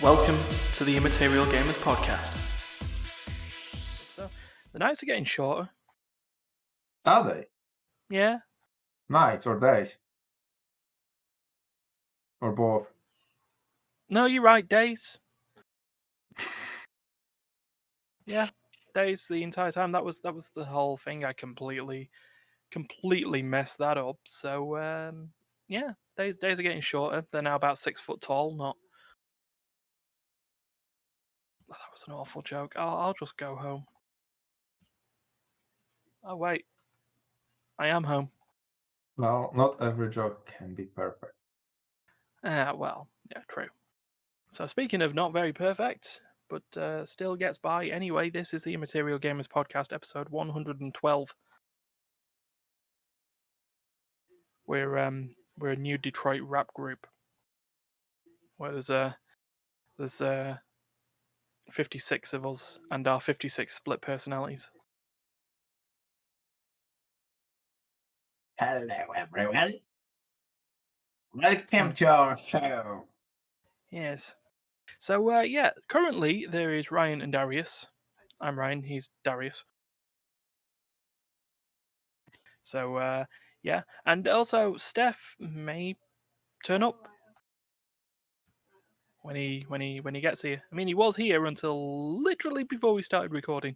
Welcome to the Immaterial Gamers podcast. So the nights are getting shorter. Are they? Yeah. Nights or days? Or both? No, you're right. Days. Yeah, days the entire time. That was the whole thing. I completely messed that up. So yeah, days are getting shorter. They're now about 6 foot tall. Not. That was an awful joke. I'll just go home. Oh wait, I am home. Well, not every joke can be perfect. Well, yeah, true. So speaking of not very perfect, but still gets by anyway, this is the Immaterial Gamers podcast, episode 112. We're a new Detroit rap group where there's 56 of us and our 56 split personalities. Hello, everyone. Welcome to our show. Yes. So yeah, currently there is Ryan and Dariusz. I'm Ryan, he's Dariusz. So yeah, and also Steph may turn up when he gets here. I mean, he was here until literally before we started recording,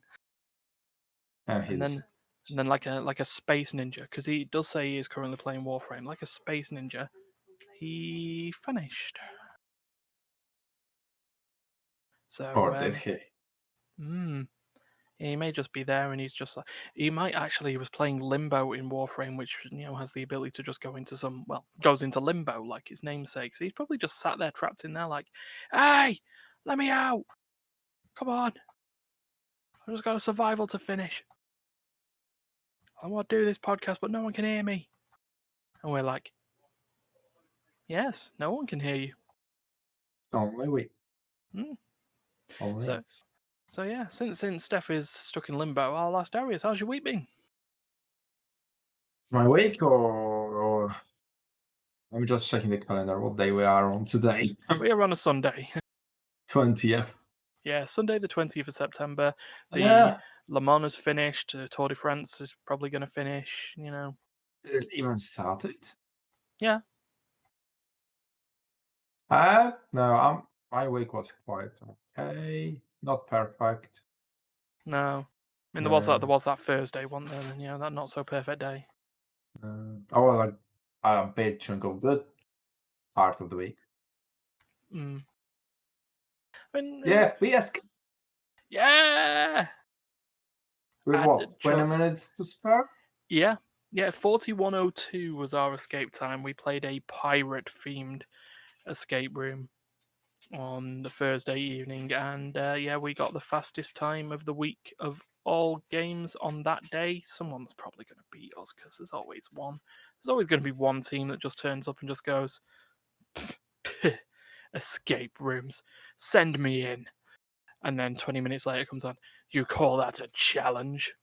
and then like a space ninja, because he does say he is currently playing Warframe, like a space ninja. He finished. So Or did he? he may just be there, and he's just like, he was playing Limbo in Warframe, which has the ability to just goes into limbo like its namesake. So he's probably just sat there trapped in there, like, hey, let me out! Come on, I just got a survival to finish. I want to do this podcast, but no one can hear me. And we're like, yes, no one can hear you. Only we. Only So, us. so yeah, since Steph is stuck in limbo, I'll ask Dariusz, how's your week been? My week or I'm just checking the calendar. What day we are on today? We are on a Sunday. 20th. Yeah, Sunday the 20th of September. The Yeah. Le Mans is finished. Tour de France is probably going to finish. It even started. Yeah. No, my week was quite okay. Not perfect. No. I mean, there was that Thursday, wasn't there? And that not so perfect day. I was like a big chunk of good part of the week. I mean, Yeah, we escaped. Yeah. With what? 20 minutes to spare? Yeah. 41:02 was our escape time. We played a pirate-themed escape room on the Thursday evening, and we got the fastest time of the week of all games on that day. Someone's probably going to beat us because there's always one. There's always going to be one team that just turns up and just goes, escape rooms, send me in. And then 20 minutes later comes on, you call that a challenge?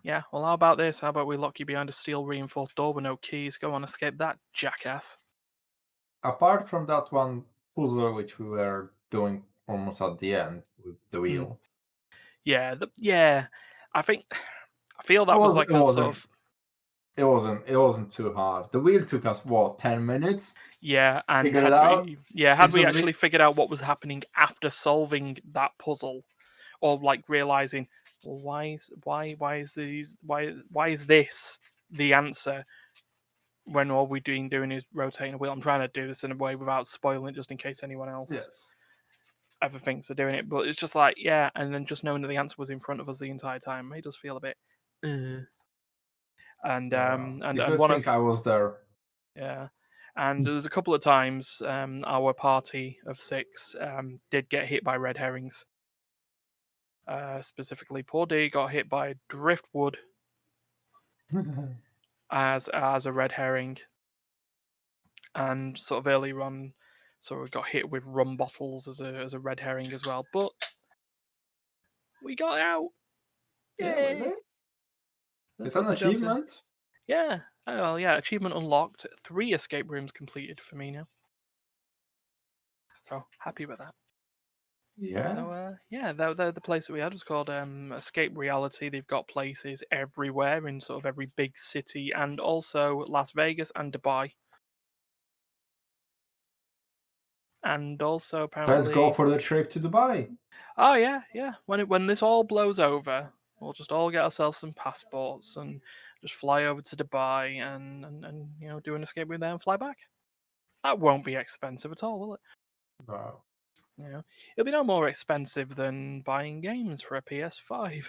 Yeah, well, how about this? How about we lock you behind a steel reinforced door with no keys? Go on, escape that, jackass. Apart from that one puzzle which we were doing almost at the end with the wheel. Yeah, I feel that was like a sort of. It wasn't too hard. The wheel took us what, 10 minutes? Yeah, and had we actually figured out what was happening after solving that puzzle, or like realizing, well, why is this the answer when all we're doing is rotating a wheel? I'm trying to do this in a way without spoiling it, just in case anyone else ever thinks they're doing it. But it's just like, yeah, and then just knowing that the answer was in front of us the entire time made us feel a bit. And one thing I was there. Yeah. And there was a couple of times our party of 6 did get hit by red herrings. Specifically, poor D got hit by driftwood as a red herring, and sort of earlier on, sort of got hit with rum bottles as a red herring as well. But we got out. Yay! Yeah, it's an achievement. Yeah. Oh, well, yeah. Achievement unlocked. 3 escape rooms completed for me now. So happy with that. Yeah. So the place that we had was called Escape Reality. They've got places everywhere in sort of every big city, and also Las Vegas and Dubai. And also apparently, Let's go for the trip to Dubai. Oh yeah. When this all blows over, we'll just all get ourselves some passports and just fly over to Dubai and do an escape room there and fly back. That won't be expensive at all, will it? No. It'll be no more expensive than buying games for a PS5.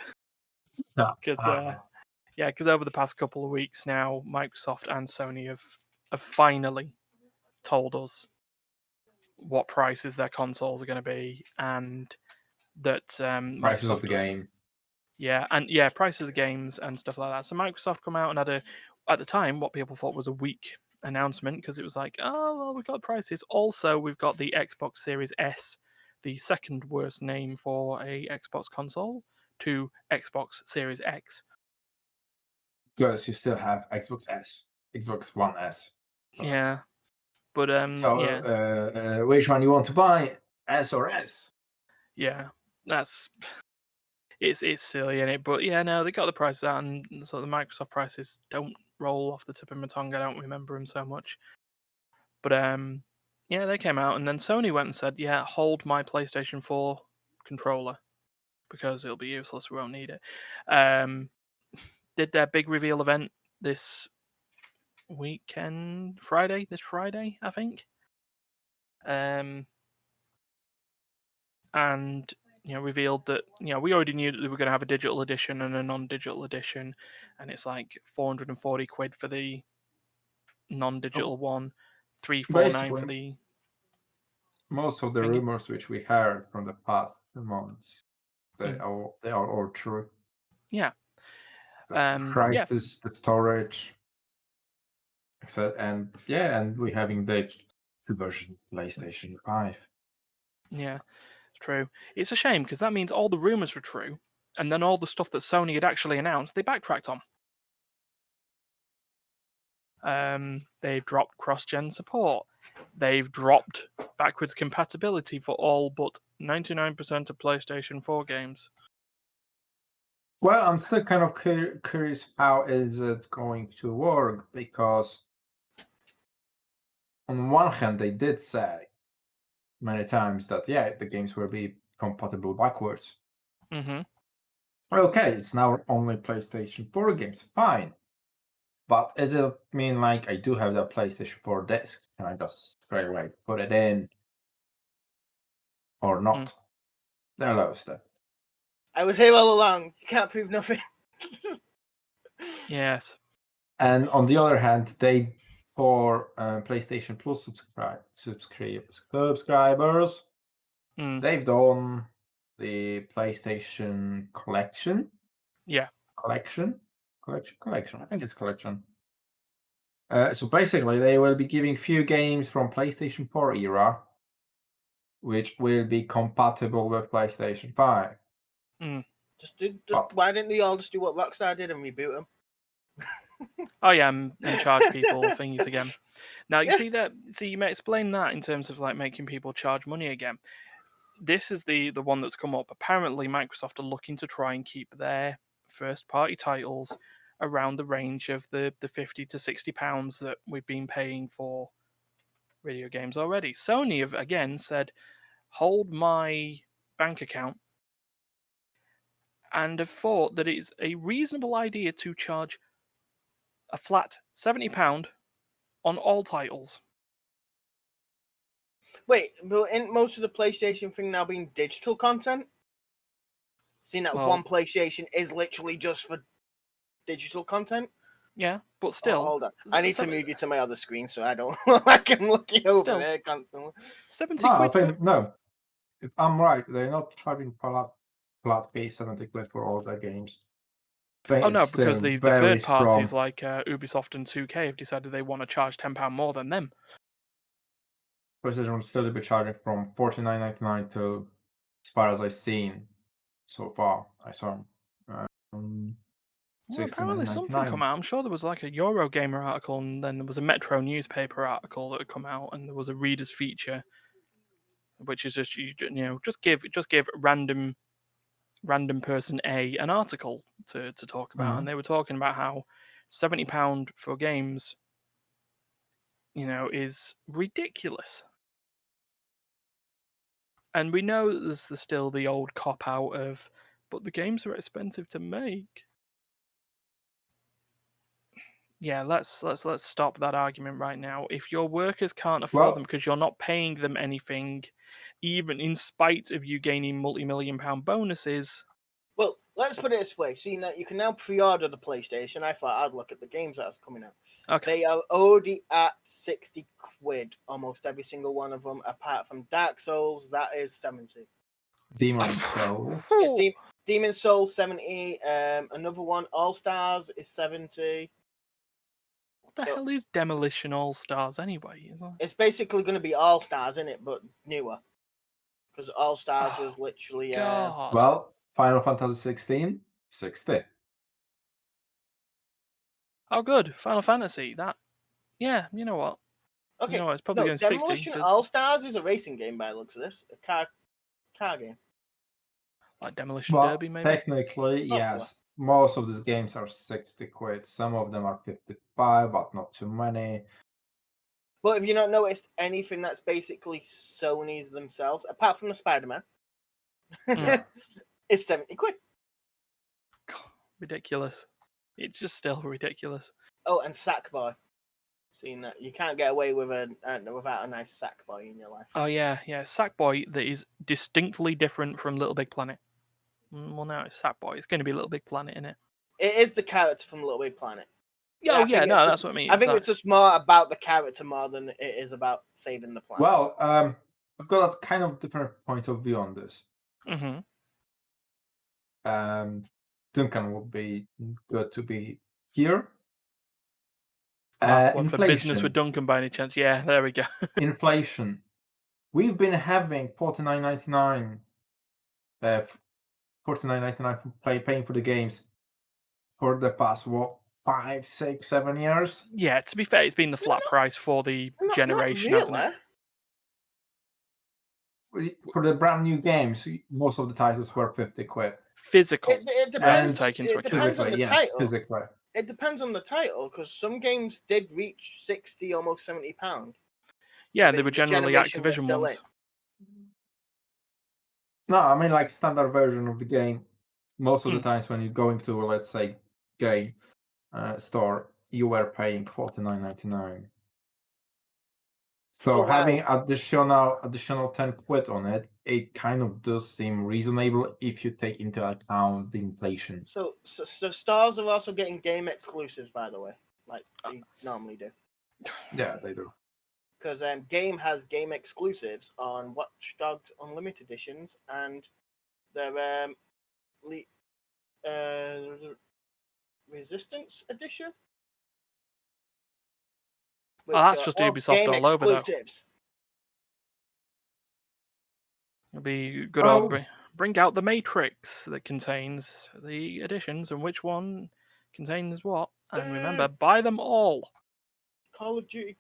No. Because over the past couple of weeks now, Microsoft and Sony have finally told us what prices their consoles are going to be, and that Prices Microsoft of the game. prices of games and stuff like that. So Microsoft come out and had at the time, what people thought was a weak announcement, because it was like, oh, well, we've got prices. Also, we've got the Xbox Series S, the second worst name for a Xbox console, to Xbox Series X. Because you still have Xbox S, Xbox One S. Yeah, but which one you want to buy, S or S? Yeah, it's silly, isn't it? But yeah, no, they got the prices out, and so the Microsoft prices don't roll off the tip of my tongue. I don't remember them so much. But they came out, and then Sony went and said, "Yeah, hold my PlayStation 4 controller because it'll be useless. We won't need it." Did their big reveal event this weekend, this Friday, I think. And revealed that we already knew that they were going to have a digital edition and a non-digital edition, and it's like 440 quid for the non-digital one, 349 for the. Most of the rumors which we heard from the past months, they are all true. Yeah. The prices, the storage, etc. And we're having the version PlayStation 5. Yeah, it's true. It's a shame because that means all the rumors were true, and then all the stuff that Sony had actually announced, they backtracked on. They've dropped cross-gen support. They've dropped backwards compatibility for all but 99% of PlayStation 4 games. Well, I'm still kind of curious how is it going to work, because on one hand they did say many times that the games will be compatible backwards. Mm-hmm. Okay, it's now only PlayStation 4 games, fine. But does it mean like I do have that PlayStation 4 disc? Can I just straight away put it in or not? There loves that. I was here all along. You can't prove nothing. Yes. And on the other hand, for PlayStation Plus subscribers, they've done the PlayStation Collection. Yeah. Collection. I think it's collection. So basically, they will be giving few games from PlayStation 4 era, which will be compatible with PlayStation 5. Why didn't they all just do what Rockstar did and reboot them? Oh yeah, and charge people thingies again. Now you see you may explain that in terms of like making people charge money again. This is the one that's come up. Apparently, Microsoft are looking to try and keep their first-party titles around the range of the £50 to £60 that we've been paying for video games already. Sony have again said, hold my bank account, and have thought that it's a reasonable idea to charge a flat £70 on all titles. Wait, but isn't most of the PlayStation thing now being digital content? Seeing that one PlayStation is literally just for digital content? Yeah, but still. Oh, hold on. I need to move you to my other screen so I don't like I'm looking over there constantly. 70 quid. No. If I'm right, they're not charging flat fee 70 quid for all their games. Oh no, because the third parties like Ubisoft and 2K have decided they want to charge £10 more than them. PlayStation will still be charging from $49.99 to, as far as I've seen so far. I saw apparently something come out. I'm sure there was like a Eurogamer article, and then there was a Metro newspaper article that had come out, and there was a reader's feature. which is just just give random person A an article to talk about, and they were talking about how £70 for games, is ridiculous. And we know that there's still the old cop out of, but the games are expensive to make. Yeah, let's stop that argument right now. If your workers can't afford them because you're not paying them anything, even in spite of you gaining multi-million-pound bonuses. Well, let's put it this way. See, now you can now pre-order the PlayStation. I thought I'd look at the games that's coming out. Okay. They are already at £60, almost every single one of them, apart from Dark Souls, that is 70. Demon Soul. Demon Soul 70. Another one, All Stars, is 70. What the hell is Demolition All Stars anyway? It's basically going to be All Stars, isn't it? But newer. Because All Stars was literally. Well, Final Fantasy 16, 60. Oh, good. Final Fantasy. That. Yeah, you know what? Okay. You know what? It's probably going 60. Demolition All Stars is a racing game by the looks of this. A car game. Like Demolition Derby, maybe? Technically, yes. Most of these games are £60. Some of them are 55, but not too many. But have you not noticed anything that's basically Sony's themselves, apart from the Spider-Man? It's £70. God, ridiculous. It's just still ridiculous. Oh, and Sackboy. Seeing that you can't get away with without a nice Sackboy in your life. Oh yeah. Sackboy that is distinctly different from Little Big Planet. Well, now it's Sackboy. It's going to be Little Big Planet, isn't it? It is the character from Little Big Planet. Oh yeah, no, that's what I mean. I think it's just more about the character more than it is about saving the planet. Well, I've got a kind of different point of view on this. Mm-hmm. Duncan would be good to be here. For business with Duncan by any chance? Yeah, there we go. Inflation. We've been having $49.99 paying for the games for the past 5, 6, 7 years. Yeah, to be fair, it's been the flat price for the generation, hasn't it? For the brand new games, most of the titles were £50. Physical. It depends. It depends on the title. Physically. It depends on the title because some games did reach £60, almost £70. Yeah, they were generally Activision ones. No, I mean like standard version of the game. Most of the times when you're going to, let's say, game store, you were paying $49.99. So having additional £10 on it, it kind of does seem reasonable if you take into account the inflation. So stores are also getting game exclusives, by the way, like they normally do. Yeah, they do. Because Game has game exclusives on Watch Dogs Unlimited editions and their Resistance edition. That's just Ubisoft all over though. It'll be good old bring out the Matrix that contains the editions and which one contains what. And remember, buy them all. Call of Duty.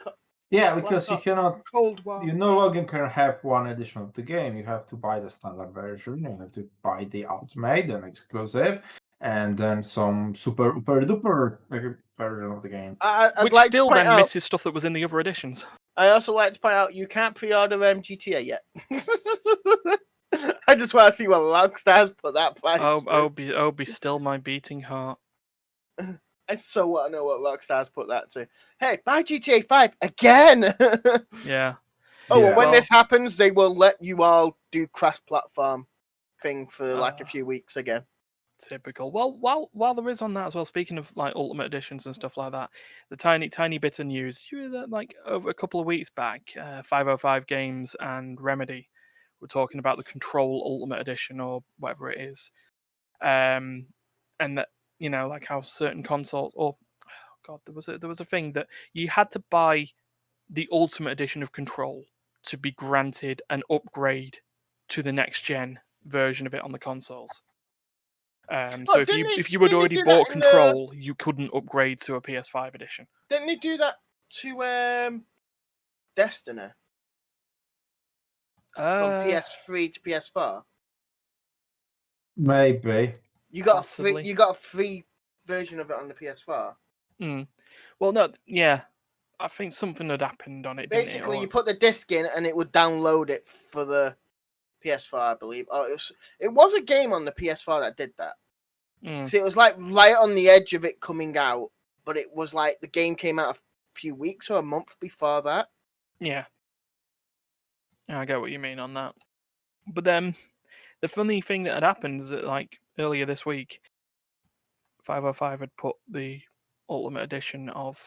Yeah, because you cannot. You no longer can have one edition of the game. You have to buy the standard version. You have to buy the Ultimate and exclusive, and then some super duper version of the game. Which like still then misses stuff that was in the other editions. I also like to point out you can't pre-order GTA yet. I just want to see what Rockstar's put that price. Oh, be still my beating heart. I so want to know what Rockstar's put that to. Hey, buy GTA 5 again! Yeah. When this happens, they will let you all do cross-platform thing for like a few weeks again. Typical. Well, while there is on that as well, speaking of like Ultimate Editions and stuff like that, the tiny bit of news, like over a couple of weeks back, 505 Games and Remedy were talking about the Control Ultimate Edition or whatever it is, and that like how certain consoles there was a thing that you had to buy the Ultimate Edition of Control to be granted an upgrade to the next gen version of it on the consoles. So if you had already bought Control, you couldn't upgrade to a PS5 edition. Didn't they do that to Destiny? from PS3 to PS4? Maybe. You got Possibly. a free version of it on the PS4. Well, no, yeah. I think something had happened on it. Basically, didn't it? you put the disc in and it would download it for the PS4, I believe. Oh, it was a game on the PS4 that did that. So it was like right on the edge of it coming out, but it was like the game came out a few weeks or a month before that. Yeah. I get what you mean on that. But then the funny thing that had happened is that, like, earlier this week, 505 had put the Ultimate Edition of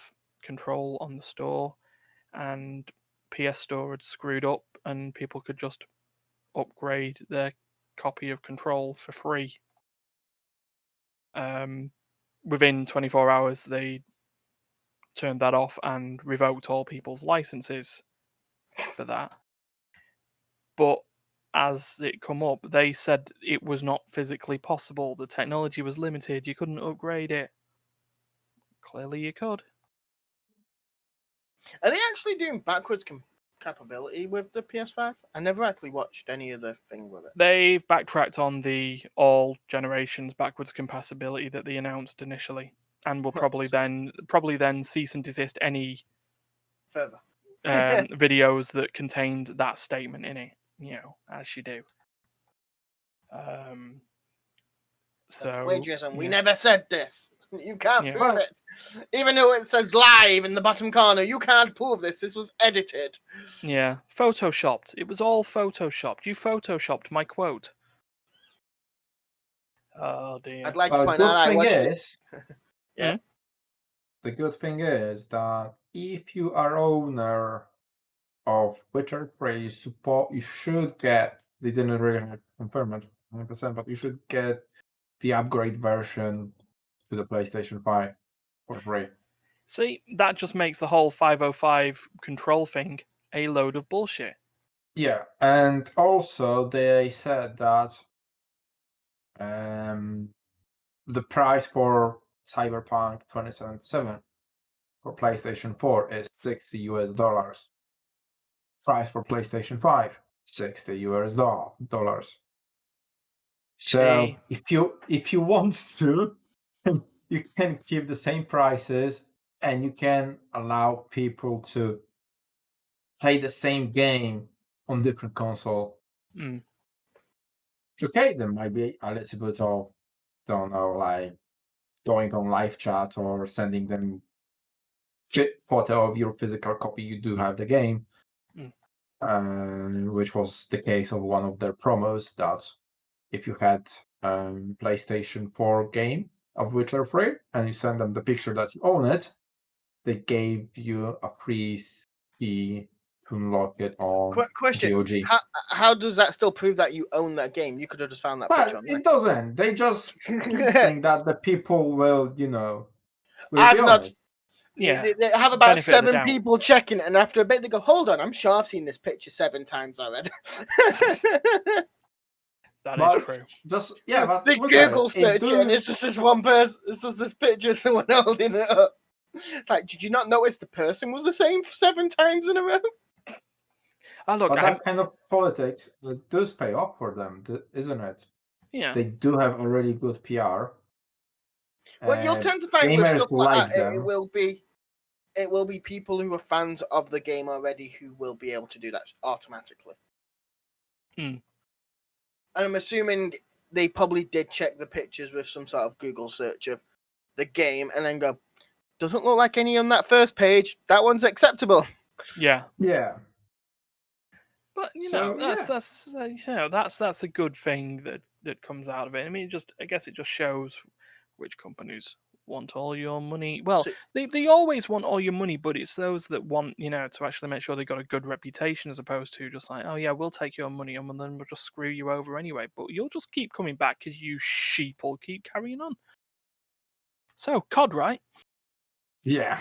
Control on the store, and PS Store had screwed up, and people could just upgrade their copy of Control for free. Within 24 hours, they turned that off and revoked all people's licenses for that. But as it come up, they said it was not physically possible. The technology was limited. You couldn't upgrade it. Clearly, you could. Are they actually doing backwards compatibility with the PS5? I never actually watched any of the thing with it. They've backtracked on the all generations backwards compatibility that they announced initially, and will probably then cease and desist any further videos that contained that statement in it. As you do. So that's plagiarism. Yeah. We never said this. You can't Yeah. prove it. Even though it says live in the bottom corner, you can't prove this. This was edited. Yeah, photoshopped. It was all photoshopped. You photoshopped my quote. Oh dear. I'd like to point out I watched it. Yeah. The good thing is that if you are owner of Witcher 3, you should get. They didn't really confirm it 100%, but you should get the upgrade version to the PlayStation 5 for free. See, that just makes the whole 505 control thing a load of bullshit. Yeah, and also they said that the price for Cyberpunk 2077 for PlayStation 4 is $60. Price for PlayStation 5, $60. So if you want to, you can keep the same prices and you can allow people to play the same game on different console. Okay, there might be a little bit of, don't know, like going on live chat or sending them photo of your physical copy. You do have the game, which was the case of one of their promos. That if you had PlayStation 4 game of Witcher 3 and you send them the picture that you own it, they gave you a free key to unlock it on Question. GOG. How does that still prove that you own that game? You could have just found that picture online. It doesn't. They just think that the people will, I've not. Honest. Yeah. They have about 7 people checking it, and after a bit they go, "Hold on, I'm sure I've seen this picture 7 times already." That is true. But they Google search it, and it's just this one person. It's just this picture of someone holding it up. It's like, did you not notice the person was the same 7 times in a row? Look, but that kind of politics does pay off for them, isn't it? Yeah. They do have a really good PR. Well, you'll tend to find with stuff like that, it will be people who are fans of the game already who will be able to do that automatically. And I'm assuming they probably did check the pictures with some sort of Google search of the game and then go, doesn't look like any on that first page. That one's acceptable. Yeah. Yeah. But that's a good thing that comes out of it. I mean, I guess it just shows which companies want all your money. Well, they always want all your money, but it's those that want, to actually make sure they got a good reputation, as opposed to just like, oh yeah, we'll take your money and then we'll just screw you over anyway. But you'll just keep coming back because you sheep will keep carrying on. So COD, right? Yeah.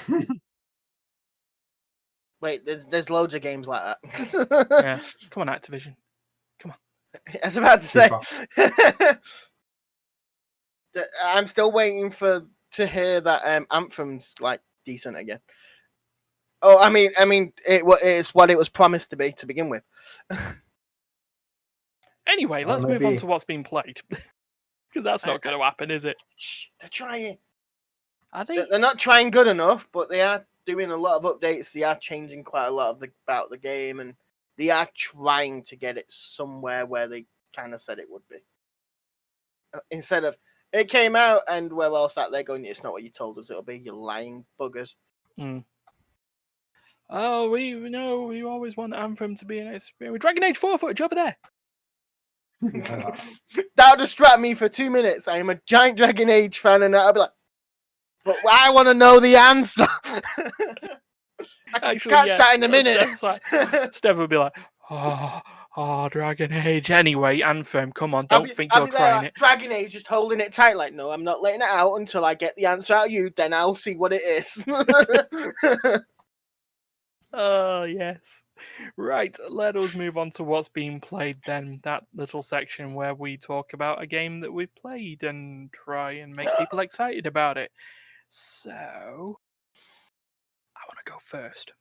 Wait, there's loads of games like that. Yeah, come on, Activision. Come on. I was about to say. I'm still waiting to hear that Anthem's like decent again. Oh, I mean, it's what it was promised to be to begin with. Anyway, let's move on to what's being played. Because that's not going to happen, is it? They're trying. Are they? They're not trying good enough, but they are doing a lot of updates. They are changing quite a lot about the game, and they are trying to get it somewhere where they kind of said it would be. Instead of, it came out and we're all sat there going, it's not what you told us it'll be, you lying buggers. Oh, we always want Anthem to be an experience. Dragon Age 4 footage over there. That'll distract me for 2 minutes. I am a giant Dragon Age fan, and I'll be like, but I want to know the answer. I can catch that in a minute. Steph would be like, Dragon Age. Anyway, Anthem, come on, don't think you're crying it. Dragon Age, just holding it tight, like, no, I'm not letting it out until I get the answer out of you, then I'll see what it is. Oh, yes. Right, let us move on to what's being played then. That little section where we talk about a game that we've played and try and make people excited about it. So, I want to go first,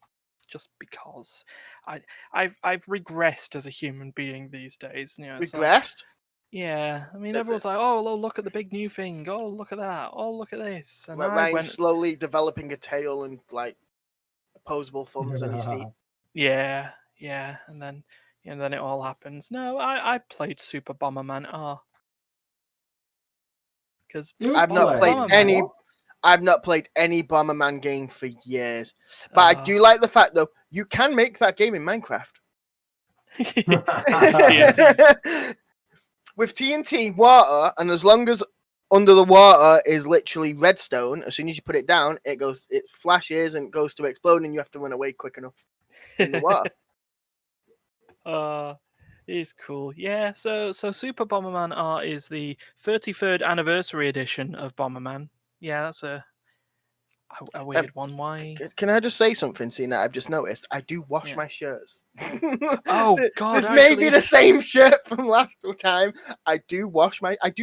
just because I've regressed as a human being these days. You know, regressed? Yeah, I mean, everyone's like, oh, look at the big new thing. Oh, look at that. Oh, look at this. And Ryan's slowly developing a tail and, like, opposable thumbs on his feet. Yeah, and then it all happens. No, I played Super Bomberman R. Because I've not played any Bomberman game for years. But I do like the fact, though, you can make that game in Minecraft. With TNT, water, and as long as under the water is literally redstone, as soon as you put it down, it flashes and goes to explode, and you have to run away quick enough in the water. It's cool. Yeah, so Super Bomberman R is the 33rd anniversary edition of Bomberman. Yeah, that's a weird one. Why? Can I just say something, seeing that I've just noticed? I do wash my shirts. Oh, God. This may be the same shirt from last time. I do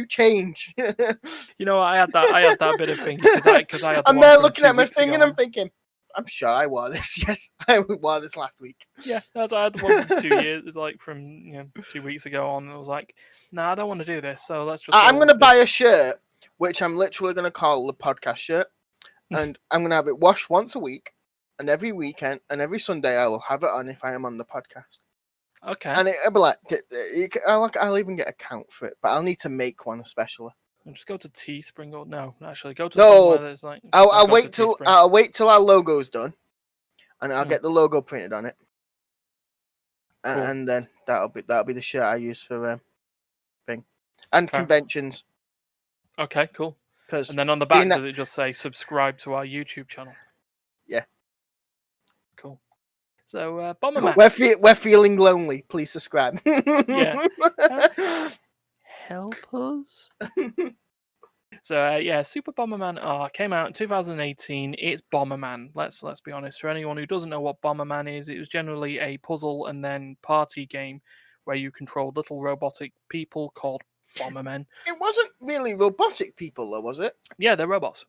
change. You know, I had that bit of thinking because I had I'm there looking at my thing and I'm thinking, I'm sure I wore this. Yes, I wore this last week. Yeah, I had the one from 2 years, like from 2 weeks ago on. I was like, no, I don't want to do this. So let's just. I'm going to buy a shirt, which I'm literally going to call the podcast shirt, and I'm going to have it washed once a week, and every weekend and every Sunday I will have it on if I am on the podcast. Okay. And it'll be like, I'll even get a count for it, but I'll need to make one especially. I'll just go to Teespring or no, actually go to no. There's like. I'll wait till our logo's done, and I'll get the logo printed on it, and then that'll be the shirt I use for thing and conventions. Okay, cool. And then on the back, does it just say subscribe to our YouTube channel? Yeah. Cool. So Bomberman. We're feeling lonely. Please subscribe. Yeah. Help us. So Super Bomberman R came out in 2018. It's Bomberman. Let's be honest. For anyone who doesn't know what Bomberman is, it was generally a puzzle and then party game where you controlled little robotic people called Bombermen. It wasn't really robotic people, though, was it? Yeah, they're robots.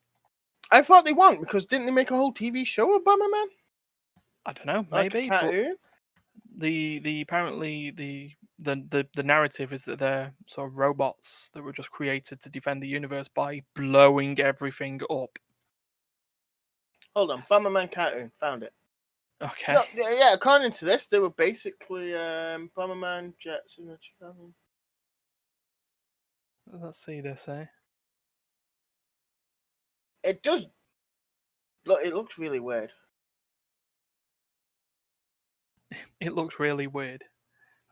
I thought they weren't, because didn't they make a whole TV show of Bomberman? I don't know, maybe. But apparently the narrative is that they're sort of robots that were just created to defend the universe by blowing everything up. Hold on, Bomberman cartoon, found it. Okay. No, yeah, according to this, they were basically Bomberman jets in the channel. Let's see this, eh? It does. Look, it looks really weird. It looks really weird.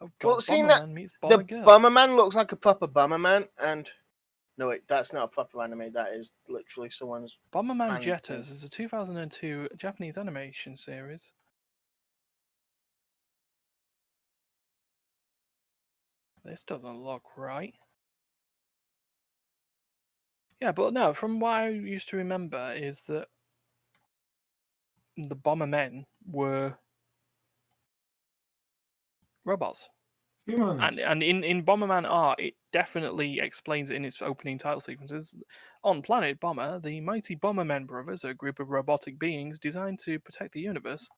Oh God! Well, seeing that the Bomberman looks like a proper Bomberman, and no, wait, that's not a proper anime. That is literally someone's. Bomberman Jetters is a 2002 Japanese animation series. This doesn't look right. Yeah, but no, from what I used to remember is that the Bombermen were robots. Humans. And in Bomberman R, it definitely explains it in its opening title sequences. On Planet Bomber, the mighty Bombermen brothers are a group of robotic beings designed to protect the universe.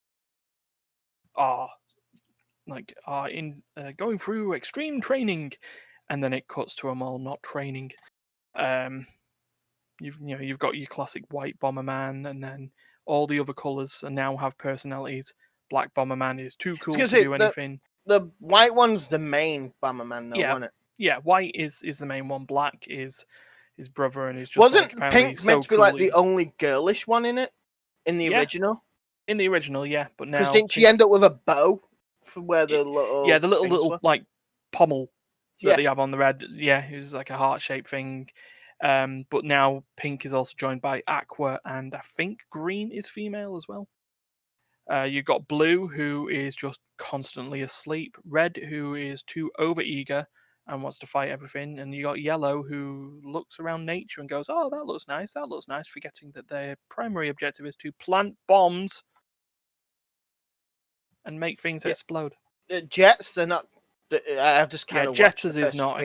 like are in going through extreme training, and then it cuts to them all not training. You've got your classic white Bomberman, and then all the other colours now have personalities. Black Bomberman is too cool to do anything. The white one's the main Bomberman, though, wasn't it? Yeah, white is the main one. Black is his brother, and he's just wasn't like, Pink meant to be like the only girlish one in it in the original? In the original, yeah, but now because didn't she end up with a bow for where the little the little like pommel that they have on the red? Yeah, it was like a heart-shaped thing. But now Pink is also joined by Aqua, and I think Green is female as well. You've got Blue, who is just constantly asleep. Red, who is too overeager and wants to fight everything. And you got Yellow, who looks around nature and goes, "Oh, that looks nice, forgetting that their primary objective is to plant bombs and make things explode. The Jets, they're not. I've just kind of watched Jets is not.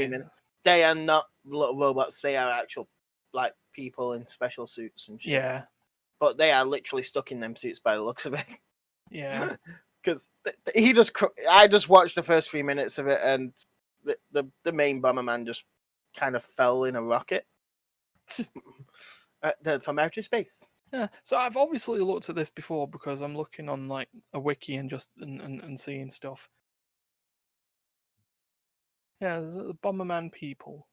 They are not little robots. They are actual like people in special suits and shit. Yeah. But they are literally stuck in them suits by the looks of it. Yeah. Because I just watched the first 3 minutes of it, and the main Bomberman just kind of fell in a rocket from outer space. Yeah, so I've obviously looked at this before because I'm looking on like a wiki and just and seeing stuff. Yeah, there's the Bomberman people.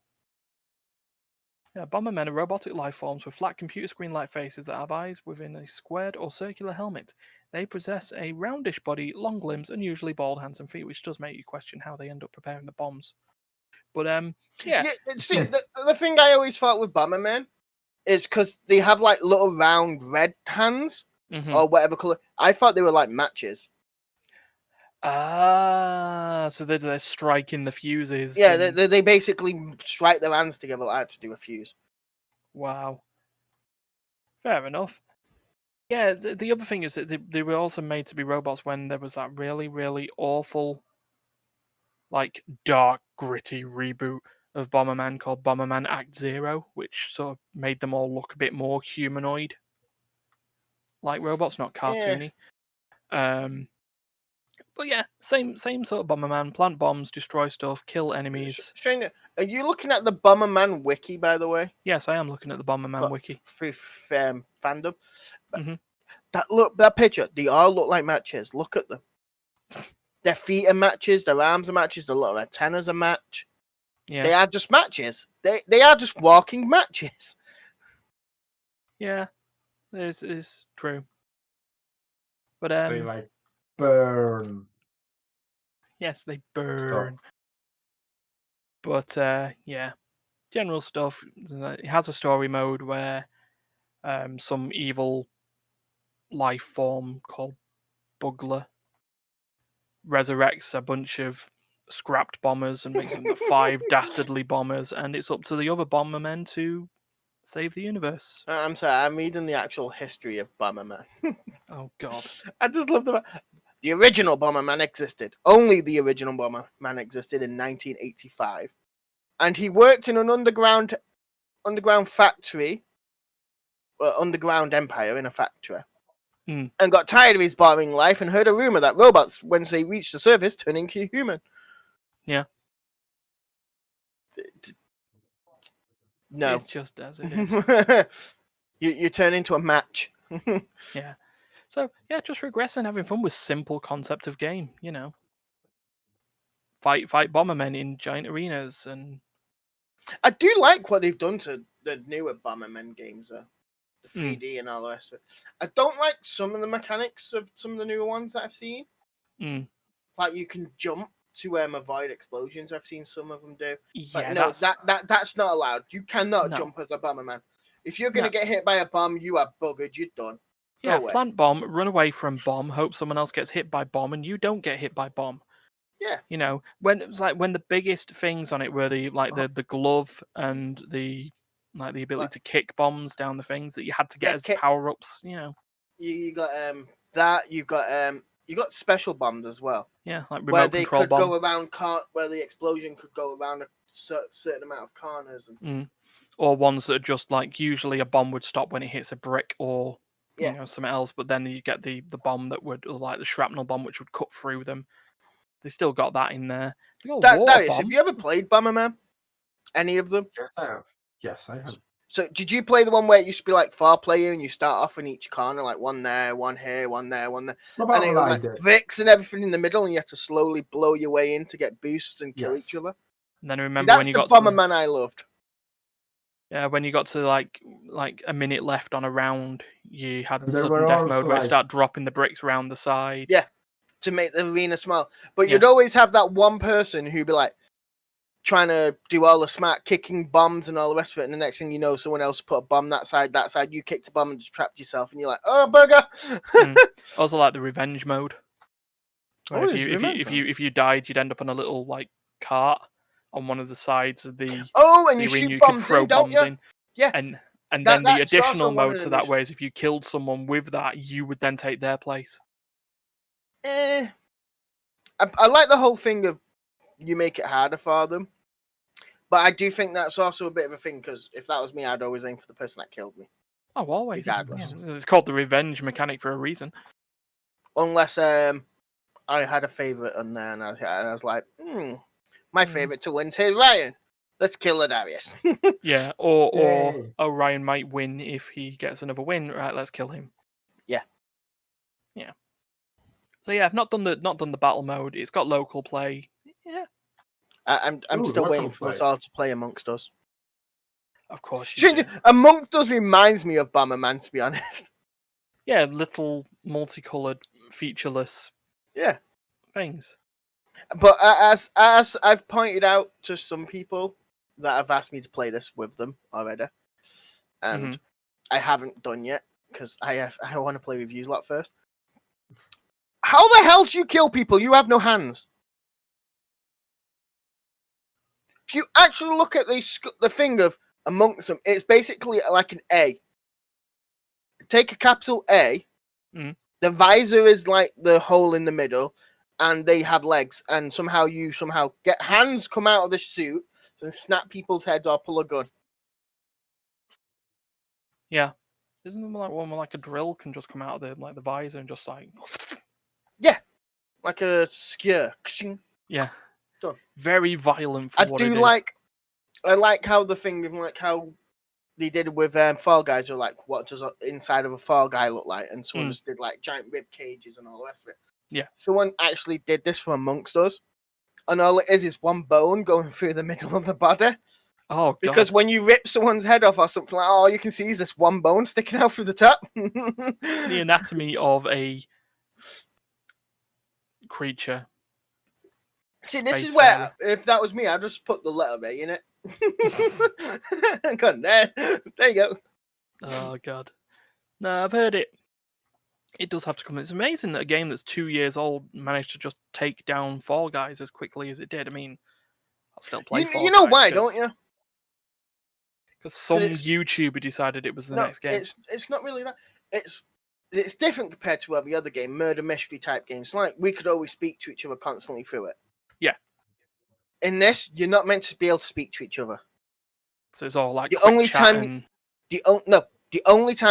Yeah, Bombermen are robotic life forms with flat computer screen-like faces that have eyes within a squared or circular helmet. They possess a roundish body, long limbs, and usually bald hands and feet, which does make you question how they end up preparing the bombs. But see, the thing I always thought with Bomberman is because they have like little round red hands or whatever color. I thought they were like matches. So they're striking the fuses. Yeah, they basically strike their hands together like to do a fuse. Wow. Fair enough. Yeah, the other thing is that they were also made to be robots when there was that really, really awful, like, dark, gritty reboot of Bomberman called Bomberman Act Zero, which sort of made them all look a bit more humanoid, like robots, not cartoony. Yeah. But yeah, same sort of Bomberman. Plant bombs, destroy stuff, kill enemies. Stranger, are you looking at the Bomberman wiki, by the way? Yes, I am looking at the Bomberman wiki. Fandom. That picture, they all look like matches. Look at them. Their feet are matches, their arms are matches, their little antennas are match. Yeah. They are just matches. They are just walking matches. Yeah, it's true. But they like burn. Yes, they burn. But yeah, general stuff. It has a story mode where some evil life form called Bugler resurrects a bunch of scrapped bombers and makes them 5 dastardly bombers, and it's up to the other Bombermen to save the universe. I'm sorry, I'm reading the actual history of Bomberman. Oh God! I just love the original Bomberman existed. Only the original Bomberman existed in 1985, and he worked in an underground factory, underground empire in a factory. And got tired of his boring life and heard a rumor that robots, once they reach the surface, turn into human. Yeah. No. It's just as it is. you turn into a match. Yeah. So, yeah, just regressing, having fun with simple concept of game, you know. Fight Bombermen in giant arenas. And I do like what they've done to the newer Bombermen games, the 3D and all the rest of it. I don't like some of the mechanics of some of the newer ones that I've seen. Like you can jump to avoid explosions. I've seen some of them do. Yeah, no, that's not allowed. You cannot jump as a Bomberman. If you're going to get hit by a bomb, you are buggered. You're done. Yeah, plant bomb, run away from bomb, hope someone else gets hit by bomb, and you don't get hit by bomb. Yeah. You know, when it was like when the biggest things on it were the glove and the ability to kick bombs down the things that you had to get as power ups. You know, you got that. You got special bombs as well. Yeah, like remote where they control could bomb. go around where the explosion could go around a certain amount of corners. Or ones that are just like usually a bomb would stop when it hits a brick or something else, but then you get the bomb that would, like the shrapnel bomb, which would cut through them. They still got that in there. Dariusz, have you ever played Bomberman? Any of them? Yes, I have. Yes, I have. So, did you play the one where it used to be like 4-player and you start off in each corner, like one there, one here, one there, one there, and it was like bricks and everything in the middle, and you had to slowly blow your way in to get boosts and kill each other? And then I remember when you got Bomberman I loved. Yeah, when you got to like a minute left on a round, you had sudden death mode where it start dropping the bricks around the side. Yeah, to make the arena small. But you'd always have that one person who'd be like trying to do all the smart kicking bombs and all the rest of it, and the next thing you know, someone else put a bomb that side, you kicked a bomb and just trapped yourself, and you're like, oh, bugger. Also like the revenge mode. If you died, you'd end up on a little like cart on one of the sides of the and you shoot bombs could throw bombs in. Yeah. And then the additional mode to that way is if you killed someone with that, you would then take their place. I like the whole thing of you make it harder for them. But I do think that's also a bit of a thing, because if that was me, I'd always aim for the person that killed me. Oh, always. Yeah. It's called the revenge mechanic for a reason. Unless I had a favourite on there, and I was like, my favourite to win is Ryan. Let's kill Dariusz. Yeah, or Ryan might win if he gets another win. Right, let's kill him. Yeah. So yeah, I've not done the battle mode. It's got local play. Yeah. I'm still waiting for us all to play amongst us. Of course. Amongst Us reminds me of Bomberman, to be honest. Yeah, little multicolored, featureless. Yeah. Things. But as I've pointed out to some people that have asked me to play this with them already, and I haven't done yet because I want to play with you lot first. How the hell do you kill people? You have no hands. If you actually look at the thing of amongst them, it's basically like an A. Take a capital A. The visor is like the hole in the middle, and they have legs. And somehow you get hands come out of the suit and snap people's heads or pull a gun. Yeah, isn't there like one where like a drill can just come out of the visor and just like. Yeah, like a skewer. Yeah. Done. Very violent. For what it is. I like how the thing, like how they did with Fall Guys, or like what does inside of a Fall Guy look like, and someone just did like giant rib cages and all the rest of it. Yeah. Someone actually did this for Amongst Us, and all it is one bone going through the middle of the body. Oh, God. Because when you rip someone's head off or something, like all you can see is this one bone sticking out through the top. The anatomy of a creature. See, this is where, if that was me, I'd just put the letter B in it. There you go. Oh, God. No, I've heard it. It does have to come. It's amazing that a game that's 2 years old managed to just take down Fall Guys as quickly as it did. I mean, I'll still play Fall Guys. You know why, don't you? Because some YouTuber decided it was the next game. It's not really that. It's different compared to every other game, murder mystery type games. Like, we could always speak to each other constantly through it. Yeah. In this, you're not meant to be able to speak to each other. So it's all like the only time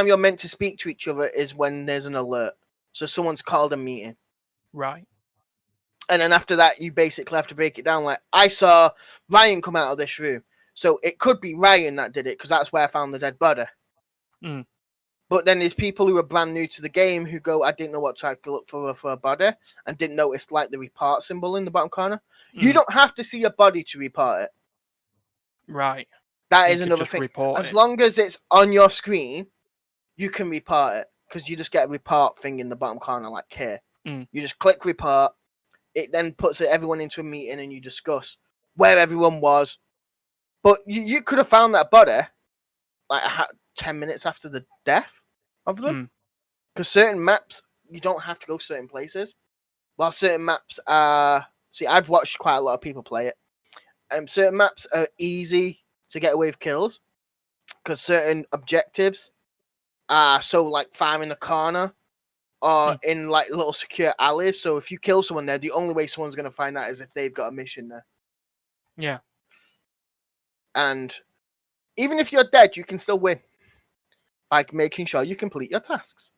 you're meant to speak to each other is when there's an alert. So someone's called a meeting. Right. And then after that, you basically have to break it down. Like, I saw Ryan come out of this room. So it could be Ryan that did it, because that's where I found the dead body. But then there's people who are brand new to the game who go, I didn't know what to look for a body, and didn't notice like the report symbol in the bottom corner. You don't have to see a body to report it. Right. That is another thing. As long as it's on your screen, you can report it, because you just get a report thing in the bottom corner, like here. You just click report. It then puts everyone into a meeting, and you discuss where everyone was. But you could have found that body like 10 minutes after the death of them. Because certain maps, you don't have to go certain places. While certain maps are... See, I've watched quite a lot of people play it. Certain maps are easy to get away with kills. Because certain objectives are so like far in the corner or in like little secure alleys. So if you kill someone there, the only way someone's going to find out is if they've got a mission there. Yeah. And even if you're dead, you can still win by making sure you complete your tasks.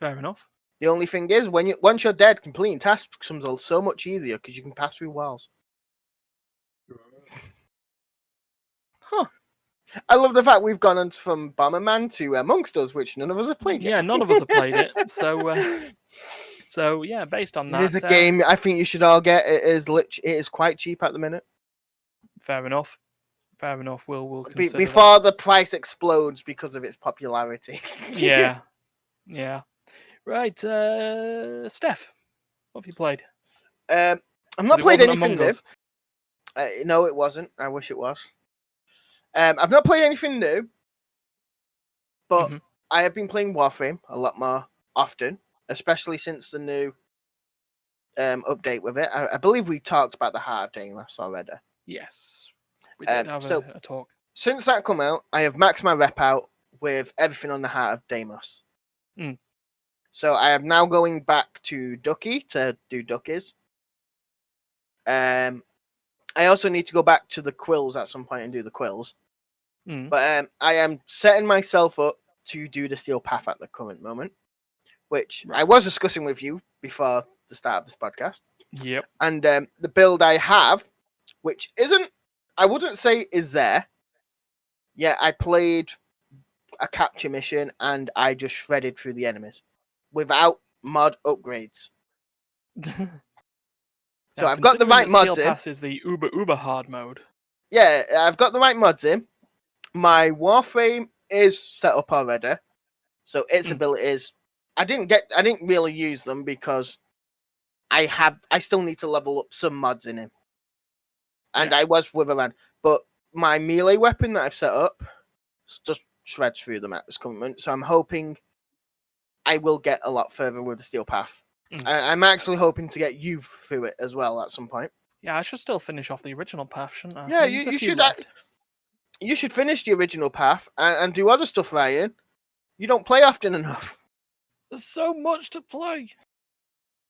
Fair enough. The only thing is, once you're dead, completing tasks becomes so much easier because you can pass through walls. Huh. I love the fact we've gone on from Bomberman to Amongst Us, which none of us have played yet. Yeah, none of us have played it. So yeah, based on that, it is a game I think you should all get. It is quite cheap at the minute. Fair enough. We'll consider before the price explodes because of its popularity. Yeah. Right, Steph, what have you played? I've not played anything new. Us. No, it wasn't. I wish it was. I've not played anything new, but I have been playing Warframe a lot more often, especially since the new update with it. I believe we talked about the Heart of Deimos already. Yes, we did have a talk. Since that come out, I have maxed my rep out with everything on the Heart of Deimos. So I am now going back to Ducky to do Duckies. I also need to go back to the Quills at some point and do the Quills. But I am setting myself up to do the Steel Path at the current moment, which I was discussing with you before the start of this podcast. Yep. And the build I have, which I wouldn't say is there. Yeah, I played a capture mission and I just shredded through the enemies without mod upgrades. So I've got the right mods in. Steel Pass is the uber hard mode. Yeah, I've got the right mods in. My Warframe is set up already, so its abilities. I didn't really use them because I still need to level up some mods in him, and I was with around. But my melee weapon that I've set up just shreds through them at this moment. So I'm hoping I will get a lot further with the Steel Path. I'm actually hoping to get you through it as well at some point. Yeah, I should still finish off the original path, shouldn't I? Yeah, you should. You should finish the original path and do other stuff, Ryan. You don't play often enough. There's so much to play.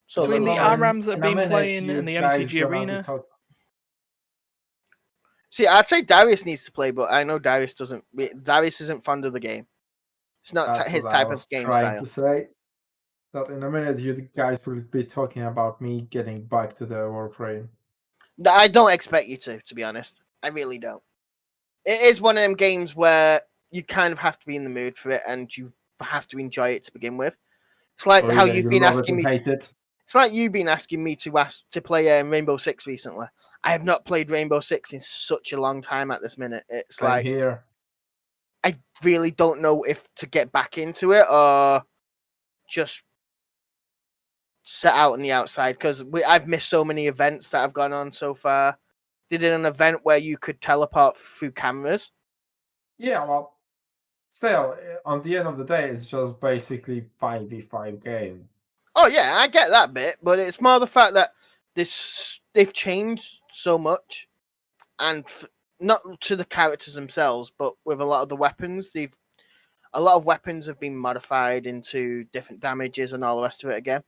So between the ARAMs that have been playing and the MTG Arena. See, I'd say Dariusz needs to play, but I know Dariusz isn't fond of the game. It's not his type of game style. To say that in a minute you guys will be talking about me getting back to the Warframe. I don't expect you to be honest. I really don't. It is one of them games where you kind of have to be in the mood for it and you have to enjoy it to begin with. It's like how you've been asking me. It's like you've been asking me to play Rainbow Six recently. I have not played Rainbow Six in such a long time at this minute. It's Same here. I really don't know if to get back into it or just sit out on the outside because I've missed so many events that have gone on so far. Did an event where you could teleport through cameras. Yeah, well, still, on the end of the day, it's just basically 5v5 game. Oh yeah, I get that bit, but it's more the fact that they've changed so much, and not to the characters themselves, but with a lot of the weapons, a lot of weapons have been modified into different damages and all the rest of it again.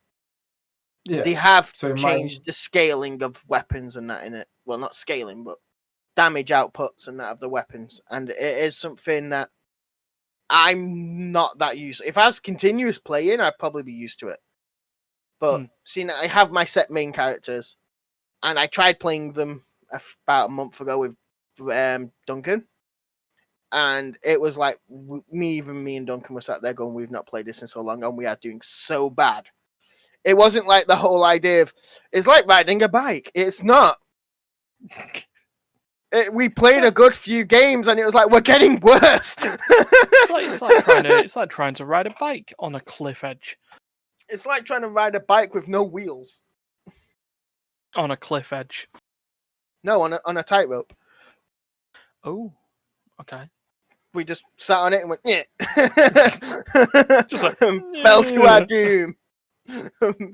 Yeah, they have changed the scaling of weapons and that in it. Well, not scaling, but damage outputs and that of the weapons. And it is something that I'm not that used to. If I was continuous playing, I'd probably be used to it. But seeing I have my set main characters, and I tried playing them about a month ago with Duncan, and it was like me and Duncan were sat there going, "We've not played this in so long, and we are doing so bad." It wasn't like the whole idea of it's like riding a bike. It's not. We played a good few games, and it was like we're getting worse. It's like trying to ride a bike on a cliff edge. It's like trying to ride a bike with no wheels. On a cliff edge. No, on a tightrope. Oh, okay. We just sat on it and went, yeah. Just like fell to our doom.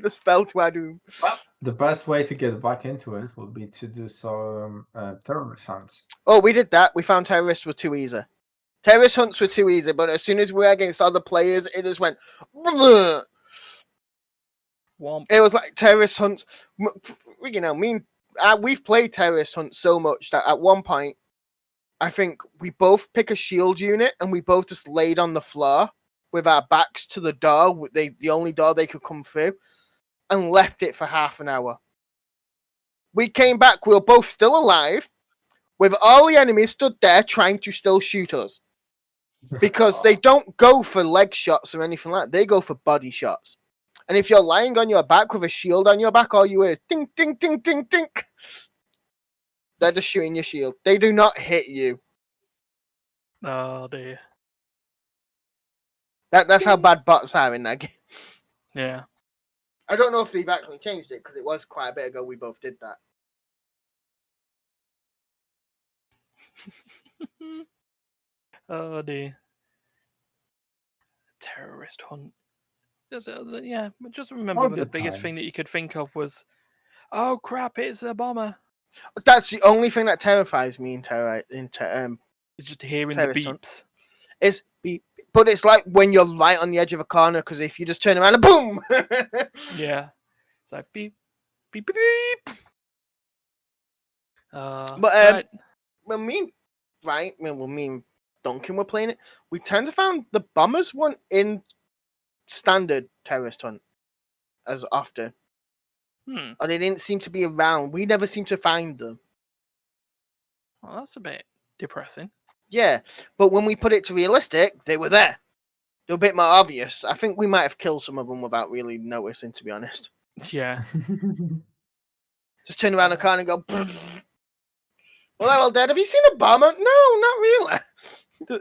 Just fell to our doom. Well, the best way to get back into it would be to do some terrorist hunts. Oh, we did that. We found terrorists were too easy. Terrorist hunts were too easy, but as soon as we were against other players, it just went. It was like terrorist hunts. You know, we've played terrorist hunts so much that at one point, I think we both pick a shield unit and we both just laid on the floor with our backs to the door, the only door they could come through, and left it for half an hour. We came back, we were both still alive, with all the enemies stood there trying to still shoot us. Because they don't go for leg shots or anything like that. They go for body shots. And if you're lying on your back with a shield on your back, all you hear is ding, ding, ding, ding, ding. They're just shooting your shield. They do not hit you. Oh, dear. That's how bad bots are in that game. Yeah. I don't know if they've actually changed it, because it was quite a bit ago we both did that. Oh, dear. Terrorist hunt. Just remember the biggest thing that you could think of was, oh crap, it's a bomber. That's the only thing that terrifies me in It's just hearing the beeps. Hunt. It's beep, but it's like when you're right on the edge of a corner, because if you just turn around and boom. Yeah, it's like beep, beep, beep, beep. But right. when me and Duncan were playing it, we tend to find the bombers weren't in standard terrorist hunt as often. Or they didn't seem to be around. We never seemed to find them. Well, that's a bit depressing. Yeah, but when we put it to realistic, they were there. They were a bit more obvious. I think we might have killed some of them without really noticing, to be honest. Yeah. Just turn around the car and go, well, they're all dead. Have you seen a bomber? No, not really.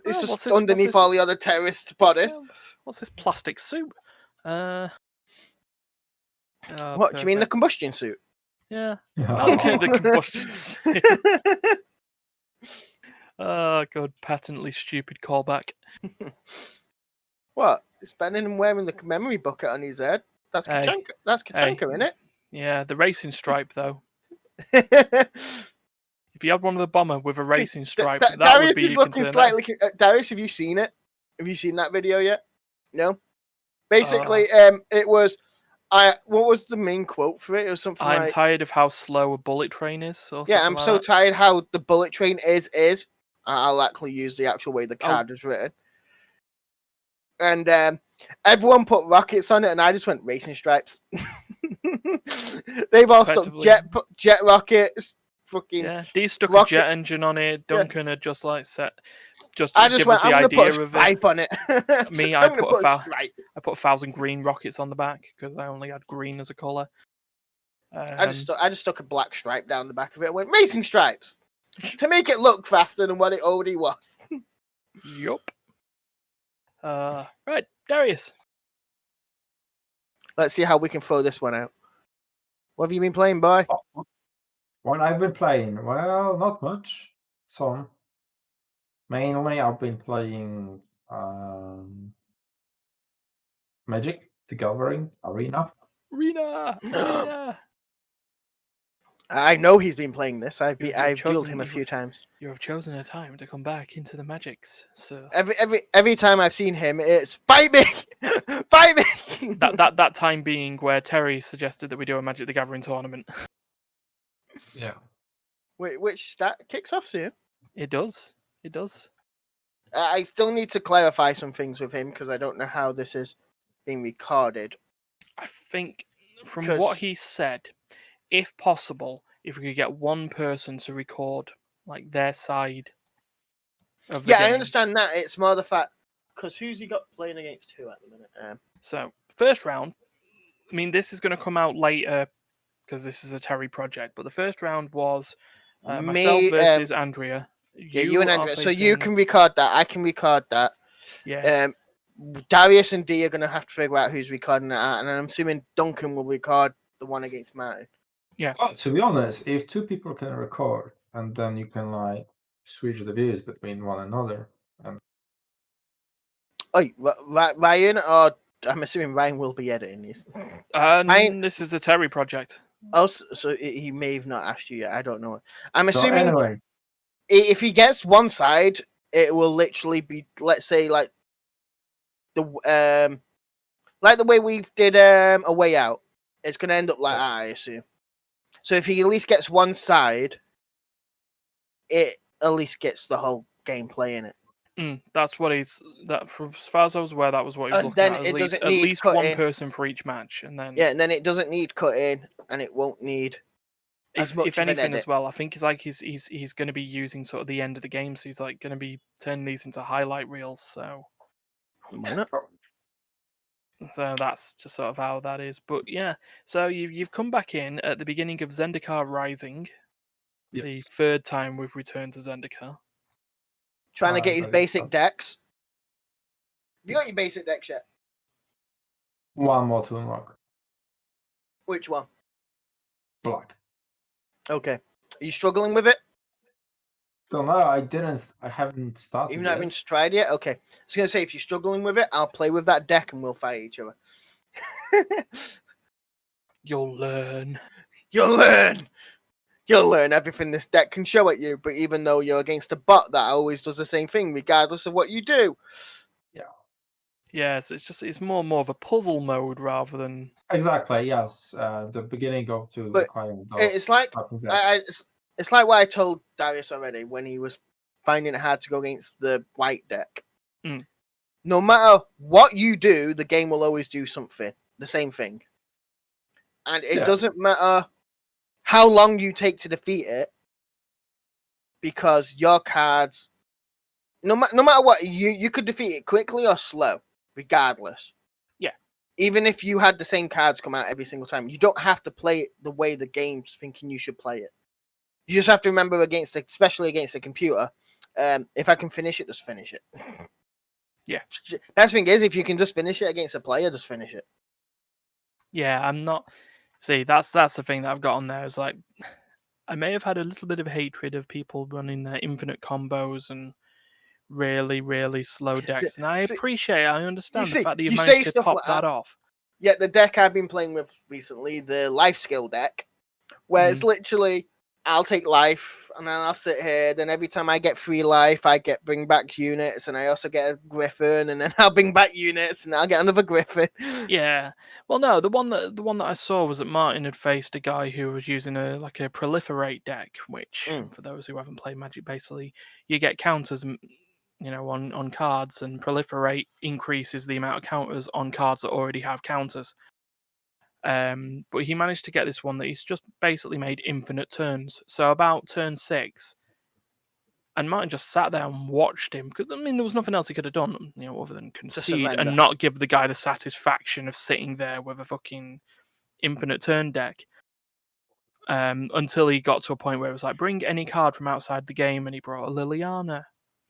It's just underneath all the other terrorist bodies. What's this plastic suit? What, perfect. do you mean the combustion suit? Yeah. Okay, the combustion suit. Oh, God, patently stupid callback. What? It's better than wearing the memory bucket on his head. That's Kachanka. That's Kachanka, isn't it? Yeah, the racing stripe, though. If you had one of the bomber with a racing stripe, that Dariusz would be is looking slightly. Dariusz, have you seen it? Have you seen that video yet? No. Basically, it was. What was the main quote for it? It was something I'm tired of how slow a bullet train is. Or yeah, I'm like so that. tired how the bullet train is. I'll actually use the actual way the card was written. And everyone put rockets on it, and I just went racing stripes. They've all stuck jet rockets. Fucking yeah, Dee stuck a jet engine on it. Duncan had just like set. I just went. I'm gonna put a stripe on it. Me, I put 1,000 green rockets on the back because I only had green as a color. I just stuck a black stripe down the back of it. And went racing stripes to make it look faster than what it already was. Yup. Right, Dariusz. Let's see how we can throw this one out. What have you been playing, boy? What I've been playing? Well, not much. Some. Mainly, I've been playing Magic: The Gathering Arena. I know he's been playing this. I've dueled him a few times. You have chosen a time to come back into the magics, so every time I've seen him, it's fight me, fight me. That time being where Terry suggested that we do a Magic: The Gathering tournament. Yeah. Which that kicks off soon. It does. I still need to clarify some things with him because I don't know how this is being recorded. I think from what he said, if possible, if we could get one person to record like their side of the game. I understand that. It's more the fact because who's he got playing against who at the minute? So first round. I mean, this is going to come out later because this is a Terry project. But the first round was myself versus Andrea. You and Andrea. So you can record that. I can record that. Yeah. Dariusz and Dee are going to have to figure out who's recording that, and I'm assuming Duncan will record the one against Martin. Yeah. Well, to be honest, if two people can record, and then you can like switch the views between one another. Ryan, or I'm assuming Ryan will be editing this. This is a Terry project. Oh, so he may have not asked you yet. I don't know. I'm assuming if he gets one side, it will literally be, let's say, like the way we did A Way Out. It's going to end up like that, I assume. So if he at least gets one side, it at least gets the whole gameplay in it. That's what he's. That, as far as I was aware, that was what he was looking at. At least one person for each match, and then and then it doesn't need cutting, and it won't need. If anything, as well, I think he's going to be using sort of the end of the game, so he's like going to be turning these into highlight reels. So why not? So that's just sort of how that is. But yeah, so you've come back in at the beginning of Zendikar Rising, the third time we've returned to Zendikar. Trying to get his basic decks. Have you got your basic decks yet? One more to unlock. Which one? Black. Okay. Are you struggling with it? Don't know. I haven't started. You've not even tried yet? Okay. I was going to say, if you're struggling with it, I'll play with that deck and we'll fight each other. You'll learn. You'll learn. You'll learn everything this deck can show at you, but even though you're against a bot that always does the same thing, regardless of what you do. Yeah, so it's more of a puzzle mode rather than... Exactly, yes. The beginning of to require... It's like... It's like what I told Dariusz already when he was finding it hard to go against the white deck. No matter what you do, the game will always do something. The same thing. And it doesn't matter how long you take to defeat it, because your cards, no matter what, you could defeat it quickly or slow, regardless. Yeah. Even if you had the same cards come out every single time, you don't have to play it the way the game's thinking you should play it. You just have to remember especially against a computer, if I can finish it, just finish it. Yeah. Best thing is, if you can just finish it against a player, just finish it. Yeah, I'm not... See, that's the thing that I've got on there, is like, I may have had a little bit of hatred of people running their infinite combos and really, really slow decks. And I understand the fact that you've managed to pop that off. Yeah, the deck I've been playing with recently, the life skill deck, where it's literally, I'll take life, and then I'll sit here, then every time I get free life, I bring back units, and I also get a griffin, and then I'll bring back units, and I'll get another griffin. Yeah. Well, no, the one that I saw was that Martin had faced a guy who was using a proliferate deck, which, for those who haven't played Magic, basically, you get counters, on cards, and proliferate increases the amount of counters on cards that already have counters. But he managed to get this one that he's just basically made infinite turns. So about turn 6, and Martin just sat there and watched him, because there was nothing else he could have done, other than concede and not give the guy the satisfaction of sitting there with a fucking infinite turn deck. Until he got to a point where it was like, bring any card from outside the game, and he brought a Liliana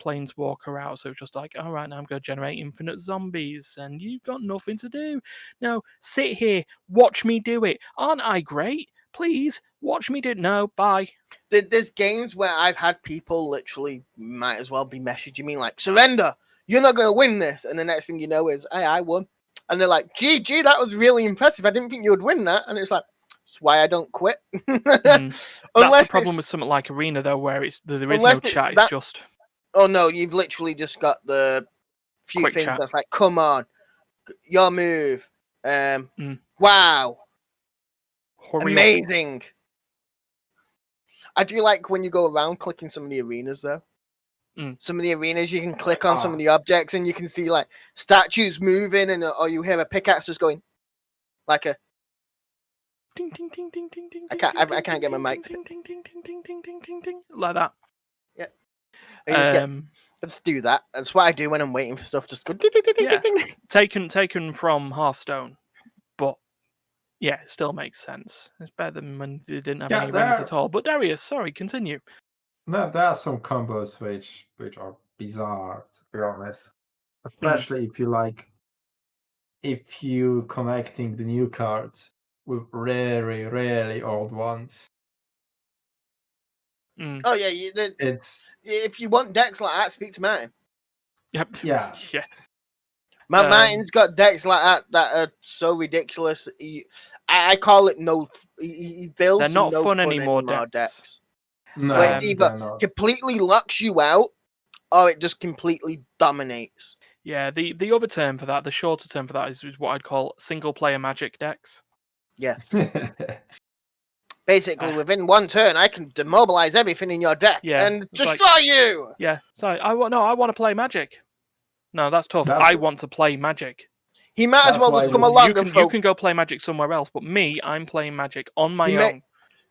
Planeswalker out, so just like, all right, now I'm going to generate infinite zombies, and you've got nothing to do. No, sit here, watch me do it. Aren't I great? Please, watch me do it. No, bye. There's games where I've had people literally might as well be messaging me like, surrender, you're not going to win this. And the next thing you know is, hey, I won. And they're like, GG, that was really impressive. I didn't think you would win that. And it's like, that's why I don't quit. That's the problem with something like Arena, though, where there is no chat. It's just... Oh, no, you've literally just got the few quick things chat. that's like, come on, your move. Wow. Hurry amazing. Up. I do like when you go around clicking some of the arenas, though. Some of the arenas, you can click on some of the objects, and you can see like statues moving, or you hear a pickaxe just going like a ding ding ding ding ding ding. I can't get my mic to ding ding ding ding ding ding ding ding ding like that. Yeah. Let's do that. That's what I do when I'm waiting for stuff. Just go ding, ding, ding, yeah. ding, ding. Taken from Hearthstone, but yeah, it still makes sense. It's better than when they didn't have any rings at all. But Dariusz, sorry, continue. No, there are some combos which are bizarre, to be honest. Especially if you connecting the new cards with really, really old ones. Oh yeah, if you want decks like that, speak to Martin. Yep. Yeah. Yeah. Martin's got decks like that are so ridiculous. I call it he builds. They're not no fun anymore decks. No, it's either completely locks you out, or it just completely dominates. Yeah, the other term for that, the shorter term for that, is what I'd call single player Magic decks. Yeah. Basically, within one turn, I can demobilize everything in your deck and destroy you. Yeah. Sorry, I want to play Magic. No, that's tough. I want to play Magic. He might as well just come along you can go play Magic somewhere else, but me, I'm playing Magic on my own.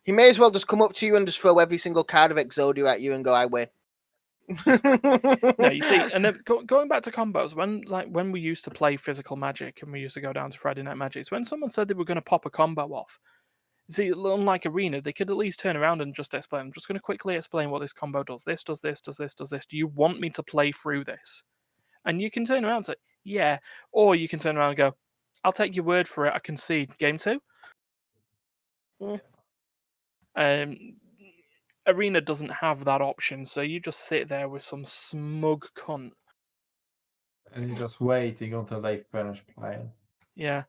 He may as well just come up to you and just throw every single card of Exodia at you and go, I win. No, you see, and then going back to combos, when we used to play physical Magic and we used to go down to Friday Night Magic, when someone said they were going to pop a combo off, see, unlike Arena, they could at least turn around and just explain. I'm just going to quickly explain what this combo does. This does this, does this, does this. Do you want me to play through this? And you can turn around and say, yeah. Or you can turn around and go, I'll take your word for it. I concede. Game 2. Arena doesn't have that option, so you just sit there with some smug cunt. And you're just waiting until they finish playing. Yeah.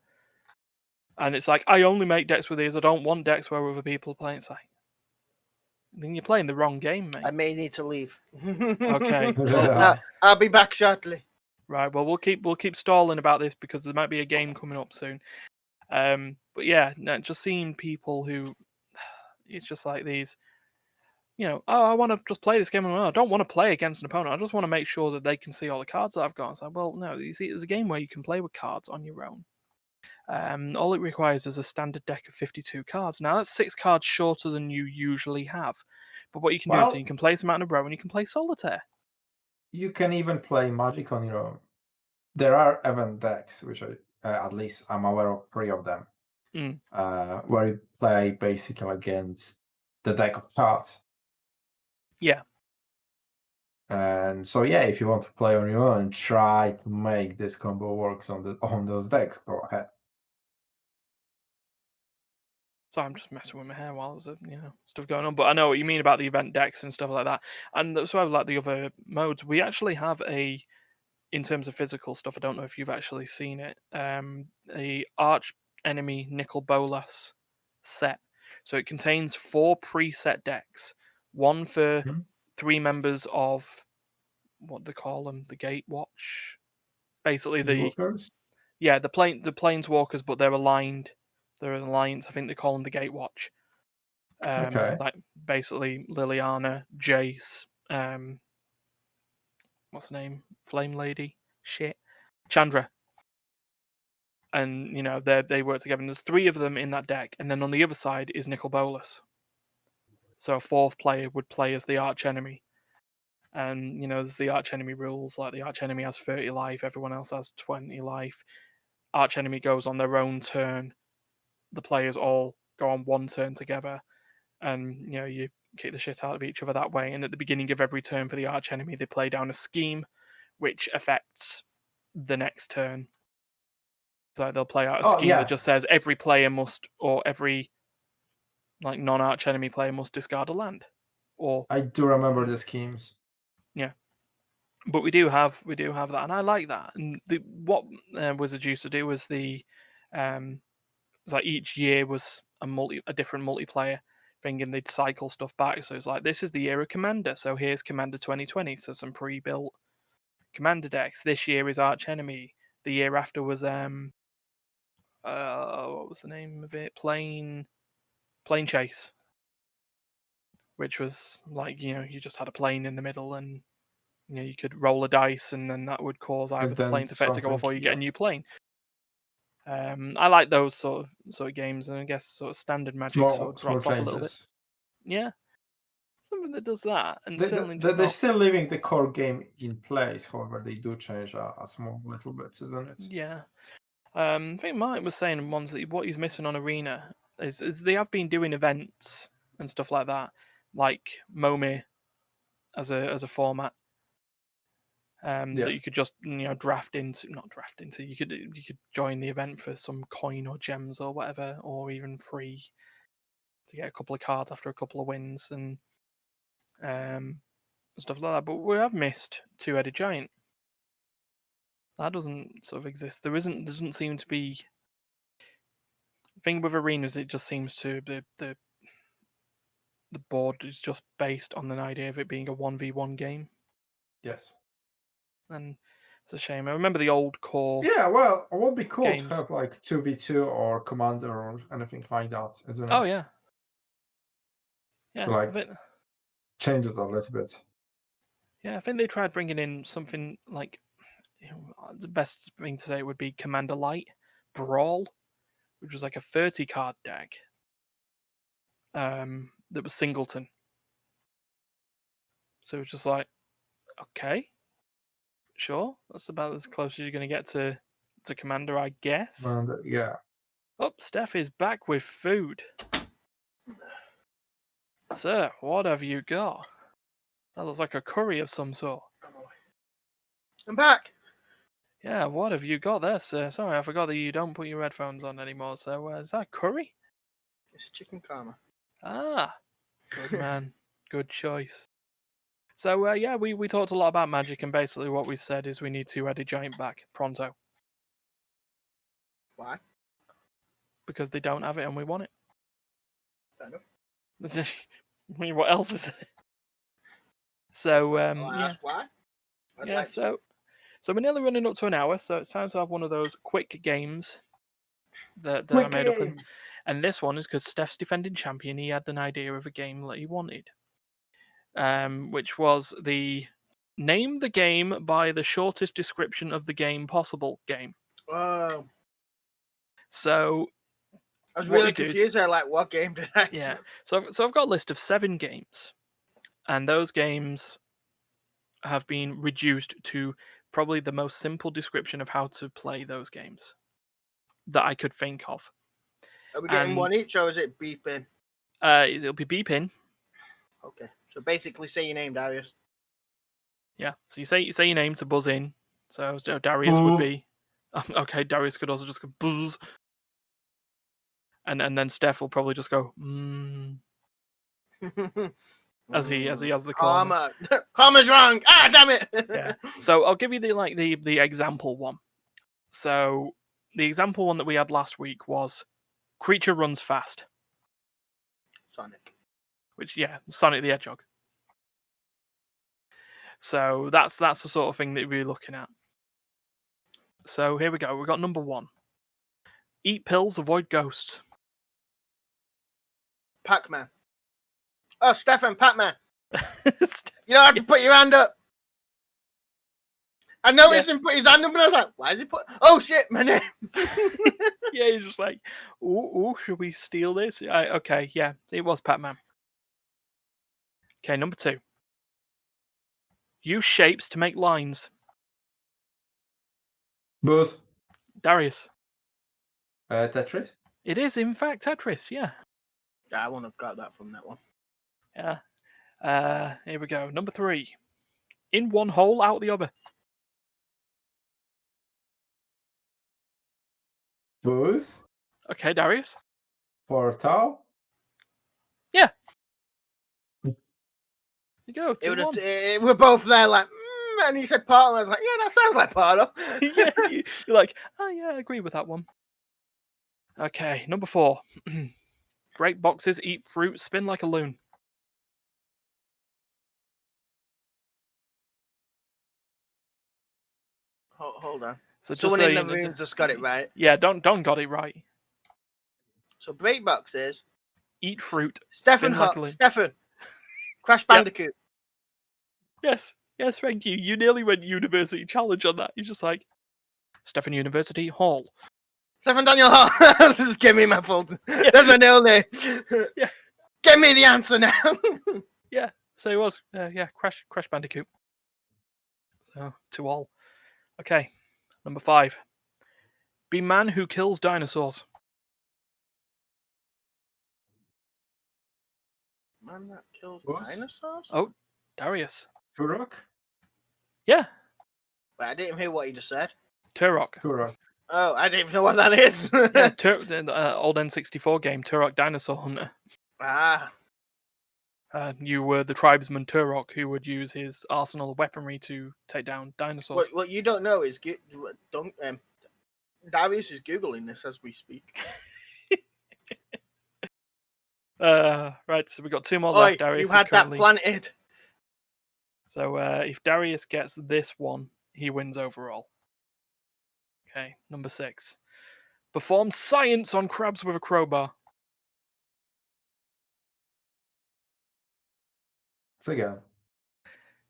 And it's like, I only make decks with these. I don't want decks where other people play. It's like, then you're playing the wrong game, mate. I may need to leave. Okay. I'll be back shortly. Right. Well, we'll keep stalling about this because there might be a game coming up soon. But yeah, just seeing people who, it's just like these, I want to just play this game. I don't want to play against an opponent. I just want to make sure that they can see all the cards that I've got. It's like, well, no, you see, there's a game where you can play with cards on your own. All it requires is a standard deck of 52 cards. Now, that's 6 cards shorter than you usually have. But what you can do is you can play some out in a row and you can play Solitaire. You can even play Magic on your own. There are event decks, which at least I'm aware of 3 of them, where you play basically against the deck of cards. Yeah. And so if you want to play on your own, try to make this combo works on those decks. Go ahead. So I'm just messing with my hair while there's stuff going on. But I know what you mean about the event decks and stuff like that. And so I like the other modes. We actually have in terms of physical stuff, I don't know if you've actually seen it, a Arch Enemy Nicol Bolas set. So it contains 4 preset decks. One for 3 members of what they call them, the Gatewatch. Basically the Planeswalkers, but they're aligned. They're an alliance. I think they call them the Gatewatch. Like basically Liliana, Jace, what's her name? Flame Lady? Shit. Chandra. And, they work together. And there's 3 of them in that deck. And then on the other side is Nicol Bolas. So a 4th player would play as the arch enemy. And, there's the arch enemy rules. Like the arch enemy has 30 life. Everyone else has 20 life. Arch enemy goes on their own turn. The players all go on one turn together. And, you kick the shit out of each other that way. And at the beginning of every turn for the arch enemy, they play down a scheme which affects the next turn. So they'll play out a scheme that just says every player must, or every non-arch enemy player must discard a land. Or I do remember the schemes. Yeah, but we do have that, and I like that. And what Wizards used to do was it's like each year was a different multiplayer thing, and they'd cycle stuff back. So it's like, this is the year of Commander, so here's Commander 2020, so some pre-built Commander decks. This year is Arch Enemy. The year after was what was the name of it? Plane Chase, which was like, you just had a plane in the middle, and you could roll a dice, and then that would cause either the plane's effect to go off or you get a new plane. I like those sort of games, and I guess sort of standard Magic drops off a little bit. Yeah, something that does that, and certainly they're still leaving the core game in place. However, they do change a small little bit, isn't it? Yeah. I think Mike was saying once that what he's missing on Arena is they have been doing events and stuff like that, like MoMA as a format. That you could just not draft into. You could join the event for some coin or gems or whatever, or even free to get a couple of cards after a couple of wins and stuff like that. But we have missed Two-Headed Giant. That doesn't sort of exist. There doesn't seem to be. The thing with arenas, it just seems to the board is just based on an idea of it being a 1v1 game. Yes. And it's a shame. I remember the old core. Yeah, well, it would be cool games. to have like 2v2 or Commander or anything like that, isn't it? Oh yeah. Yeah, to change it a little bit. Yeah, I think they tried bringing in something like the best thing to say would be Commander Light Brawl, which was like a 30 card deck. That was singleton. So it was just like, okay, sure, that's about as close as you're going to get to Commander, I guess. Yeah. Oh, Steph is back with food. Sir, what have you got? That looks like a curry of some sort. I'm back. Yeah, what have you got there, sir? Sorry, I forgot that you don't put your headphones on anymore. So, is that curry? It's a chicken karma. Ah, good man. Good choice. So, yeah, we talked a lot about Magic, and basically what we said is we need to add a giant back pronto. Why? Because they don't have it and we want it. I know. I mean, what else is it? So, yeah. Why? Yeah, so we're nearly running up to an hour, so it's time to have one of those quick games that I made up. And this one is because Steph's defending champion, he had an idea of a game that he wanted. Which was the name the game by the shortest description of the game possible game. Oh. So I was really confused there, like, what game did I? Yeah. So I've got a list of 7 games. And those games have been reduced to probably the most simple description of how to play those games that I could think of. Are we getting one each, or is it beeping? It'll be beeping. Okay. So basically, say your name, Darius. Yeah. So you say your name to buzz in. So Darius would be. Okay, Darius could also just go buzz. And then Steph will probably just go as he has the call. Karma's wrong. Ah, damn it. Yeah. So I'll give you the example one. So the example one that we had last week was creature runs fast. Sonic. Which, yeah, Sonic the Hedgehog. So that's the sort of thing that we're looking at. So here we go. We've got number 1. Eat pills, avoid ghosts. Pac-Man. Oh, Stefan, Pac-Man. You don't have to put your hand up. I noticed him put his hand up, and I was like, why is he put... Oh, shit, my name. Yeah, he's just like, ooh, should we steal this? Okay, yeah, it was Pac-Man. Okay, number 2. Use shapes to make lines. Booth. Darius. Tetris? It is, in fact, Tetris, yeah. Yeah, I wouldn't have got that from that one. Yeah. Here we go. Number 3. In one hole, out the other. Booth. Okay, Darius. Portal. Yeah. You go. 2-1. We're both there like, and he said Portal. I was like, yeah, that sounds like Portal. Yeah, you're like, oh yeah, I agree with that one. Okay, number 4. Break boxes, eat fruit, spin like a loon. Hold on. So someone in the room just got it right. Yeah, Don got it right. So break boxes. Eat fruit. Stefan, Crash Bandicoot. Yep. Yes, thank you. You nearly went University Challenge on that. You're just like, Stefan University Hall. Stefan Daniel Hall. Just give me my full. Yeah. That's my nail name. Yeah. Give me the answer now. Yeah. So it was. Crash Bandicoot. So 2-2. Okay. Number 5. Be man who kills dinosaurs. Man that kills dinosaurs? Oh, Darius. Turok? Yeah. Wait, I didn't hear what you just said. Turok. Oh, I didn't even know what that is. Yeah, old N64 game, Turok Dinosaur Hunter. Ah. You were the tribesman Turok who would use his arsenal of weaponry to take down dinosaurs. What you don't know is Darius is Googling this as we speak. Right, so we've got 2 more left. Darius you had that planted. So if Darius gets this one, he wins overall. Okay, number 6. Perform science on crabs with a crowbar. again.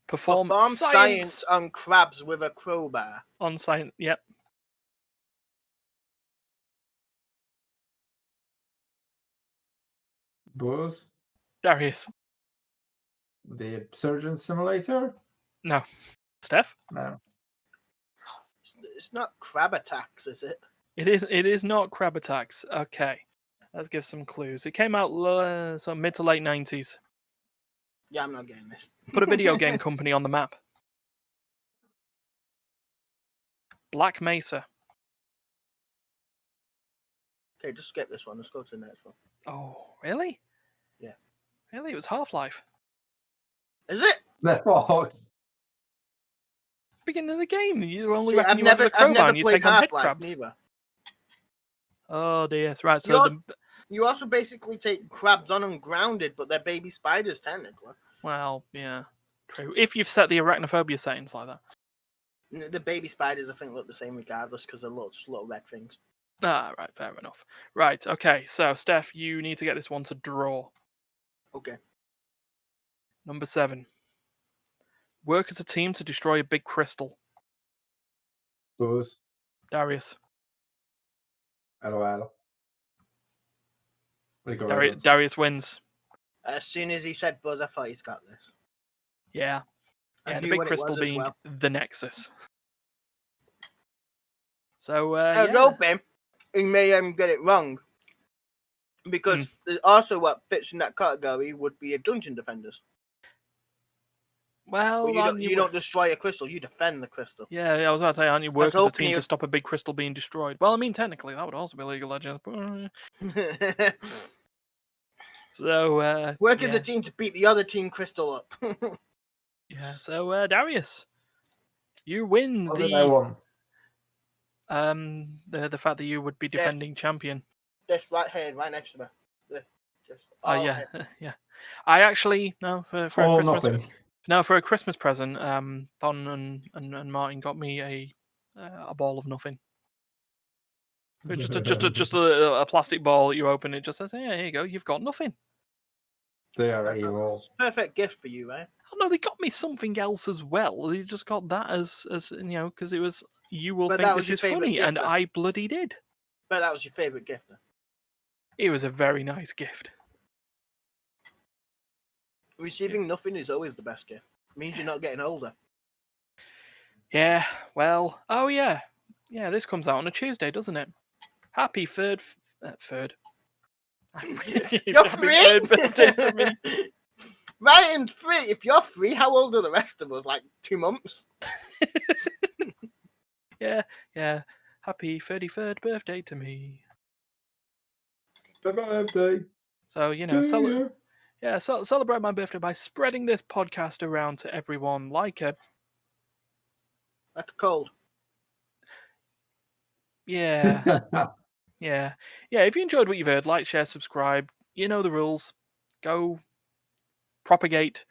Perform science on crabs with a crowbar. On science, yep. Buzz? Darius? The Surgeon Simulator? No. Steph? No. It's not crab attacks, is it? It is not crab attacks. Okay. Let's give some clues. It came out mid to late 90s. Yeah, I'm not getting this. Put a video game company on the map. Black Mesa. Okay, just skip this one. Let's go to the next one. Oh, really? Yeah. Really? It was Half-Life. Is it? No. Beginning of the game. You only See, reckon you have a crowbar and you take on head crabs. Neither. Oh dear. Right, so you also basically take crabs on them grounded, but they're baby spiders technically. Well, yeah. True. If you've set the arachnophobia settings like that. The baby spiders, I think, look the same regardless because they're little red things. Ah, right, fair enough. Right, okay, so Steph, you need to get this one to draw. Okay. Number 7. Work as a team to destroy a big crystal. Buzz. Darius. LOL. Darius wins. As soon as he said Buzz, I thought he's got this. Yeah. Yeah, the big crystal being the Nexus. So, I hope he may get it wrong. Because also what fits in that category would be a dungeon defenders. Well, you don't destroy a crystal, you defend the crystal. Yeah, I was about to say, aren't you work as a team to stop a big crystal being destroyed? Well, I mean, technically, that would also be League of Legends. So, work as a team to beat the other team crystal up. Yeah, so, Darius, you win the fact that you would be defending champion. This right here, right next to me. Yeah. I actually, for a Christmas. Nothing. No, for a Christmas present, Thon and Martin got me a ball of nothing. Just a plastic ball that you open. It just says, "Hey, here you go. You've got nothing." They are evil. Perfect gift for you, right? Oh no, they got me something else as well. They just got that as because it was you will think this is funny, and I bloody did. But that was your favorite gift. Then. It was a very nice gift. Receiving nothing is always the best gift. It means you're not getting older. Yeah, well, oh yeah. Yeah, this comes out on a Tuesday, doesn't it? Happy third. You're free? Third birthday to me. Right, and free. If you're free, how old are the rest of us? Like 2 months? Yeah. Happy 33rd birthday to me. Happy birthday. So, celebrate my birthday by spreading this podcast around to everyone like a cold. Yeah. Yeah. If you enjoyed what you've heard, like, share, subscribe. You know the rules. Go propagate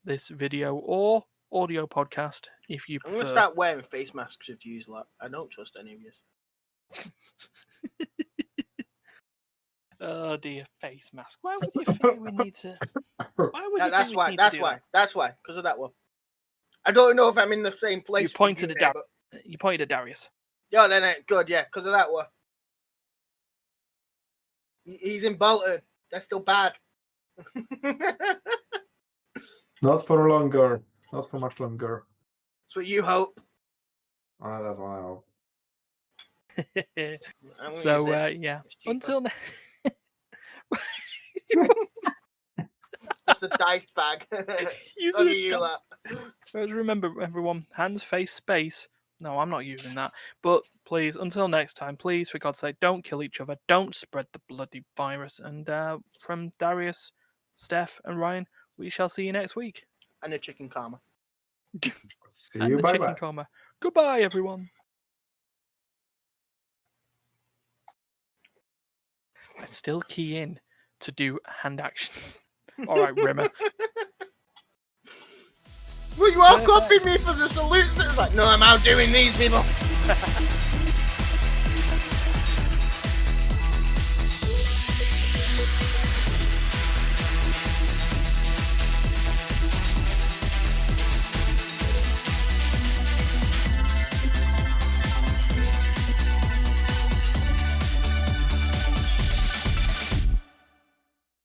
this video or audio podcast if you prefer. I'm going to start wearing face masks if you use a lot. I don't trust any of you. Oh dear, face mask. Why would you think we need to? Why would That's why. Because of that one. I don't know if I'm in the same place. You pointed at Darius. You pointed at Darius. Yeah, then good. Yeah, because of that one. He's in Bolton. That's still bad. Not for longer. Not for much longer. That's what you hope. That's what I hope. So yeah. Until now. It's a dice bag. So remember, everyone, hands, face, space. No, I'm not using that. But please, until next time, please, for God's sake, don't kill each other. Don't spread the bloody virus. And from Darius, Steph, and Ryan, we shall see you next week. And the chicken karma. See you. Bye-bye. Karma. Goodbye, everyone. I still key in to do hand action. All right, Rimmer. Well, you all copied me for the salute. It's like, no, I'm outdoing these people.